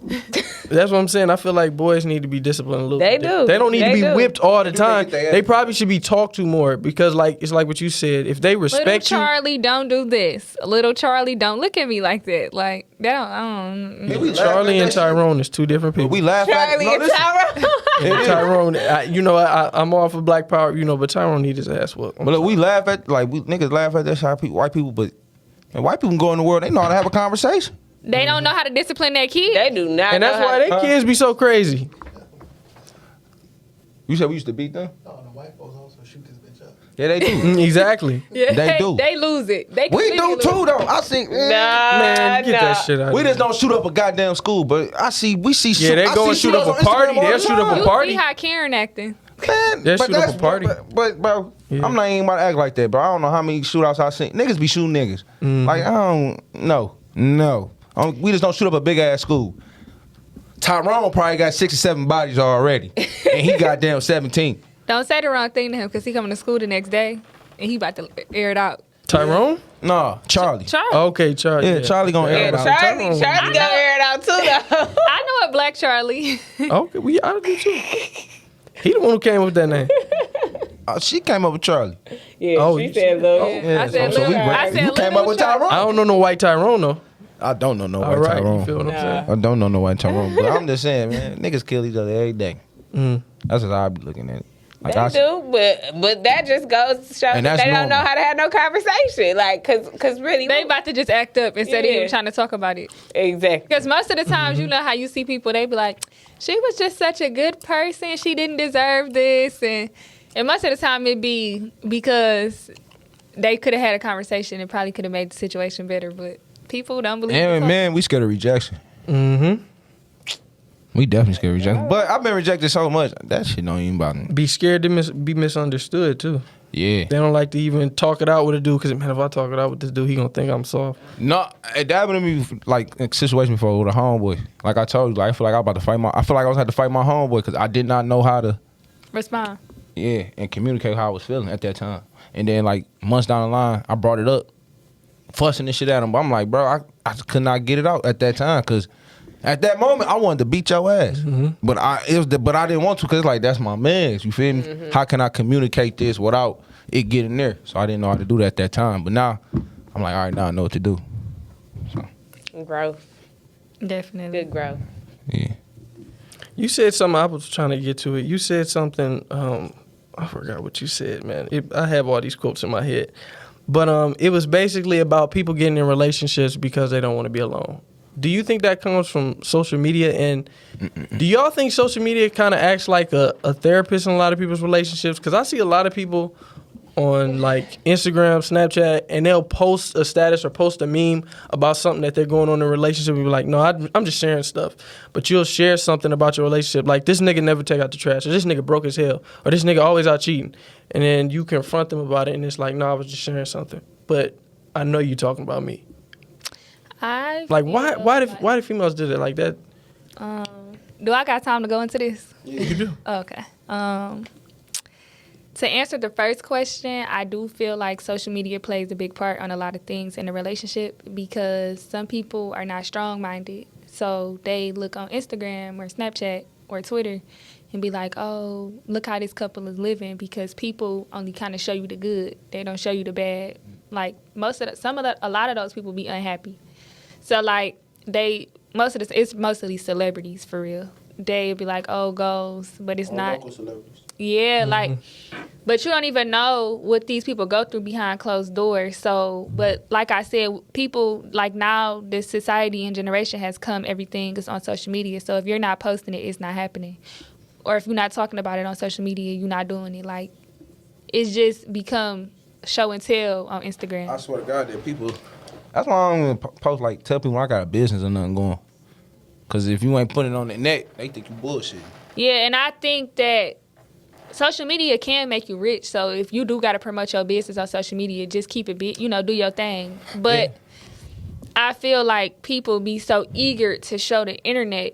That's what I'm saying. I feel like boys need to be disciplined a little They bit. do. They don't need to They be do. whipped all the time. get their They ass probably should be talked to more because, like, it's like what you said. If they Little respect you, Charlie, don't do this. Little Charlie, don't look at me like that. Like, that don't, I don't. Yeah, we laugh Charlie at and that shit. Tyrone is two different But people. we laugh Charlie at and listen. Tyrone. It is. Tyrone, I'm all for Black Power, but Tyrone need his ass whooped. But look, we laugh at we niggas laugh at that shit. White people, but and white people can go in the world. They know how to have a conversation. They don't know how to discipline their kid. They do not. And that's know why how they kids be so crazy. You said we used to beat them. No, the white folks also shoot this bitch up. Yeah, they do. Exactly. Yeah, They do. They lose it. They We completely do lose too, it. though. I see. Nah, Man, get that shit out. We of just here. don't shoot up a goddamn school, but we see. Yeah, they I go see and shoot up shootouts a on party. Instagram all They'll the shoot up a time. You party. see how Karen acting. Man, They'll but shoot up that's a party. But bro, Yeah. I'm not even about to act like that, bro. I don't know how many shootouts I seen. Niggas be shooting niggas. Like I don't no. We just don't shoot up a big ass school. Tyrone probably got 6 or 7 bodies already, and he goddamn 17. Don't say the wrong thing to him because he coming to school the next day and he about to air it out. Tyrone? No, Charlie. Charlie. Okay, Charlie. Yeah, Charlie gonna air Yeah, it out. Charlie gonna air it out too, though. I know a Black Charlie. Okay, I do too. He the one who came up with that name. She came up with Charlie. Yeah, Oh, she you- said, "Look." Yeah, I said, so little, we I went- said, you came little up with Charlie. Tyrone. I don't know no white Tyrone though. I don't know no All white right, Tyrone. you feel what I'm saying? I don't know no white Tyrone, but I'm just saying, man, niggas kill each other every day. That's what I be looking at it. Like They do, but that just goes to show And that that's they don't know normal. how to have no conversation. Like, cause really, They about to just act up instead of Yeah. even trying to talk about it. exactly. Because most of the times, you know how you see people, they be like, she was just such a good person. She didn't deserve this. And most of the time, it be because they could have had a conversation and probably could have made the situation better. But people don't believe And it. man, we scared of rejection. Mm-hmm. We definitely scared of rejection. But I've been rejected so much, that shit don't even bother me. Be scared to be misunderstood too. Yeah. They don't like to even talk it out with a dude because, man, if I talk it out with this dude, he gonna think I'm soft. No, it happened to me like in a situation before with a homeboy. Like I told you, like I feel like I was about to fight I feel like I was had to fight my homeboy because I did not know how to Respond. and communicate how I was feeling at that time. And then like months down the line, I brought it up, fussing this shit at him. But I'm like, bro, I could not get it out at that time because at that moment I wanted to beat your ass. But I didn't want to because like that's my man's. You feel me? How can I communicate this without it getting there? So I didn't know how to do that at that time. But now I'm like, all right, now I know what to do. Growth, Definitely. good growth. Yeah. You said something. I was trying to get to it. You said something. I forgot what you said, man. I have all these quotes in my head, but it was basically about people getting in relationships because they don't want to be alone. Do you think that comes from social media? And do y'all think social media kind of acts like a therapist in a lot of people's relationships? Because I see a lot of people on like Instagram, Snapchat, and they'll post a status or post a meme about something that they're going on in a relationship and be like, no, I'm just sharing stuff. But you'll share something about your relationship, like this nigga never take out the trash, or this nigga broke as hell, or this nigga always out cheating. And then you confront them about it, and it's like, no, I was just sharing something. But I know you talking about me. Like, why do females do that like that? Do I got time to go into this? Yeah, you do. Okay. To answer the first question, I do feel like social media plays a big part on a lot of things in a relationship because some people are not strong-minded. So they look on Instagram or Snapchat or Twitter and be like, oh, look how this couple is living, because people only kind of show you the good. They don't show you the bad. Like a lot of those people be unhappy. So like it's mostly celebrities for real. They be like, oh, goals, but it's not. Local celebrities. Yeah, like, but you don't even know what these people go through behind closed doors. So, but like I said, people, like now, this society and generation has come, everything is on social media. So if you're not posting it, it's not happening. Or if you're not talking about it on social media, you're not doing it. Like, it's just become show and tell on Instagram. I swear to God, that people. That's why I don't even post like tell people I got a business or nothing going. Cause if you ain't putting it on the net, they think you bullshit. Yeah, and I think that social media can make you rich. So if you do got to promote your business on social media, just keep it big, do your thing. But I feel like people be so eager to show the internet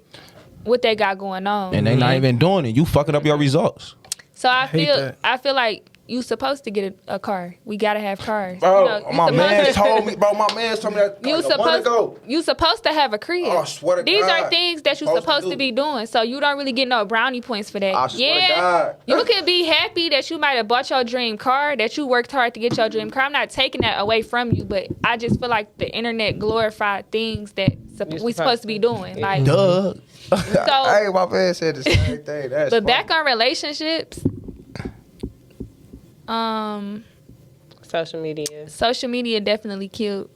what they got going on. And they not even doing it. You fucking up your results. So I hate feel that. I feel like you supposed to get a car. We gotta have cars. Bro, You know, you my supposed man to- told me that You like a month ago. supposed to have a crib. Oh, I swear to These God. are things that you're supposed to be doing. So you don't really get no brownie points for that. I swear to God. You can be happy that you might have bought your dream car, that you worked hard to get your dream car. I'm not taking that away from you, but I just feel like the internet glorified things that we supposed to be doing. Like, Duh. So- Hey, my man said the same thing. That's but funny. back on relationships, social media definitely killed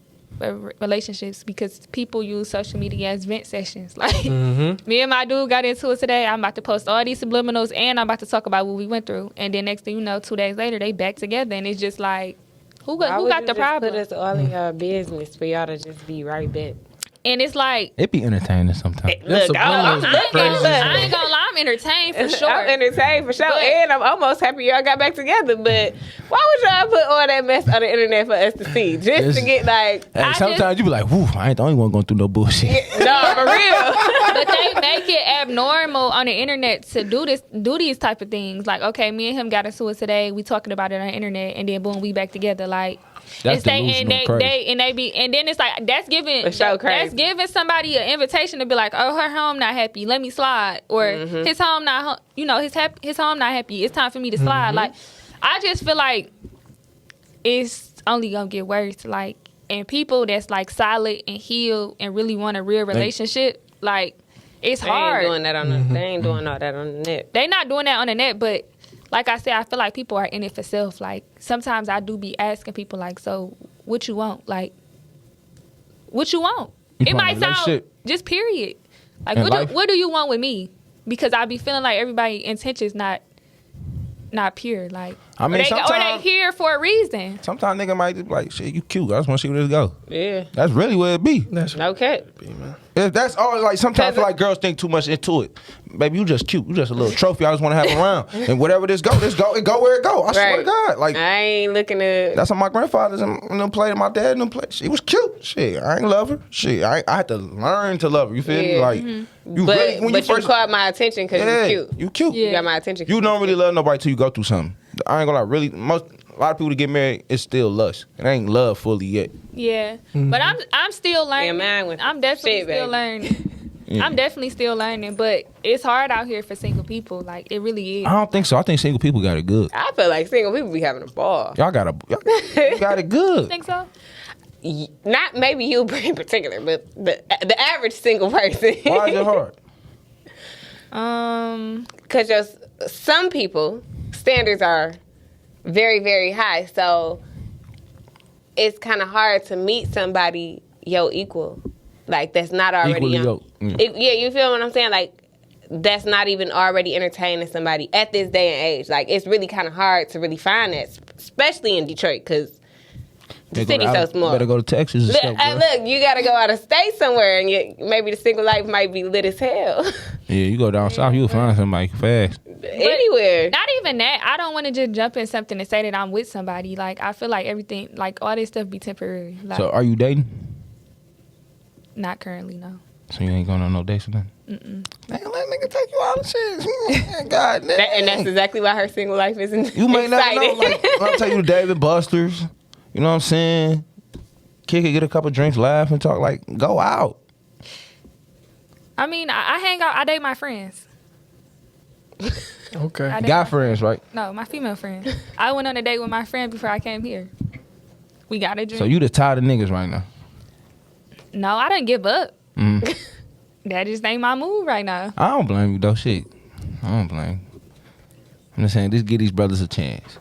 relationships because people use social media as vent sessions. Like me and my dude got into it today. I'm about to post all these subliminals and I'm about to talk about what we went through. And then next thing you know, 2 days later, they back together and it's just like, who got the problem? Put us all in your business for y'all to just be right back. And it's like, It be entertaining sometimes. Look, I'm subliminals looking. crazy. Look, I ain't gonna lie, I'm entertained for sure. I'm entertained for sure, But- and I'm almost happy y'all got back together. But why would y'all put all that mess on the internet for us to see? Just to get like, Hey, I sometimes you be like, whoo, I ain't the only one going through no bullshit. no, for real. But they make it abnormal on the internet to do these type of things. Like, okay, me and him got into it today. We talking about it on the internet, and then boom, we back together. Like, That's and delusional crazy. and then it's like that's giving For sure crazy. that's giving somebody an invitation to be like, oh, her home not happy. Let me slide, or his home not, his home not happy. It's time for me to slide. Like, I just feel like it's only gonna get worse. Like, and people that's like solid and healed and really want a real relationship, like, it's They ain't hard. doing that on the. They ain't doing all that on the net. They not doing that on the net, but like I said, I feel like people are in it for self. Like, sometimes I do be asking people, like, so what you want? Like, what you want? You It want a might sound relationship? just period. Like, In life? what do you want with me? Because I be feeling like everybody's intentions not pure. Like, I mean, or they sometimes- here for a reason. Sometimes nigga might be like, shit, you cute. I just want to see where this go. Yeah. That's really where it be. That's No cap. If that's all, like, sometimes I feel like girls think too much into it. Baby, you just cute. You just a little trophy I just want to have around. And whatever it go where it go. I swear to Right. God. Like, I ain't looking at. that's how my grandfathers and them played, my dad and them played. She was cute. Shit, I ain't love her. Shit, I had to learn to love her. You feel me? Yeah. Like, you But really, when you first, caught my attention because yeah, you cute. you cute. You got my attention. 'cause You don't really love nobody till you go through something. I ain't gonna lie, really, a lot of people that get married, it's still lust. It ain't love fully yet. Yeah, but I'm still learning. mine went I'm definitely shit, still baby. learning. Yeah. I'm definitely still learning, but it's hard out here for single people. Like, it really is. I don't think so. I think single people got it good. I feel like single people be having a ball. Y'all got you got it good. Think so? Not maybe you in particular, but the average single person. Why is it hard? Because some people standards are very, very high, so it's kind of hard to meet somebody your equal, like that's not already Equally on. yoked, yeah. Yeah, you feel what I'm saying? Like that's not even already entertaining somebody at this day and age. Like it's really kind of hard to really find that, especially in Detroit, because the city's so small. Better go to Texas and Look, stuff, bro. look, you gotta go out of state somewhere, and maybe the single life might be lit as hell. Yeah, you go down south, you'll find somebody fast. Anywhere. Not even that. I don't want to just jump in something and say that I'm with somebody. Like, I feel like everything, like all this stuff be temporary. Like, So are you dating? not currently, no. So you ain't going on no dates or nothing? Man, let nigga take you out and shit. God damn. And that's exactly why her single life isn't You may never know. exciting. Like, I'll take you to David Buster's. You know what I'm saying? Kick it, get a couple drinks, laugh, and talk. Like, go out. I mean, I hang out, I date my friends. okay. I date Guy my- friends, right? No, my female friend. I went on a date with my friend before I came here. We got a drink. So you the tired of niggas right now. No, I didn't give up. Mm. That just ain't my move right now. I don't blame you, though. Shit. I don't blame you. I'm just saying, just give these brothers a chance.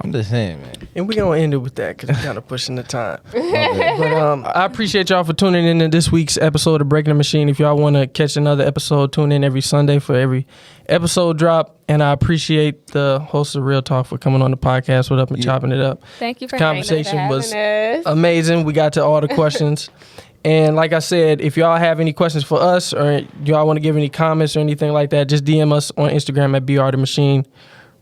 I'm just saying, man. And we're going to end it with that because we're kind of pushing the time. Okay. But I appreciate y'all for tuning in to this week's episode of Breaking the Machine. If y'all want to catch another episode, tune in every Sunday for every episode drop. And I appreciate the host of Real Talk for coming on the podcast with us and chopping it up. Thank you for Conversation having was us. amazing. We got to all the questions. And like I said, if y'all have any questions for us or y'all want to give any comments or anything like that, just DM us on Instagram at BR The Machine.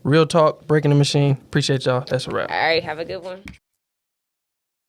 Real Talk, Breaking the Machine. Appreciate y'all. That's a wrap. All right, have a good one.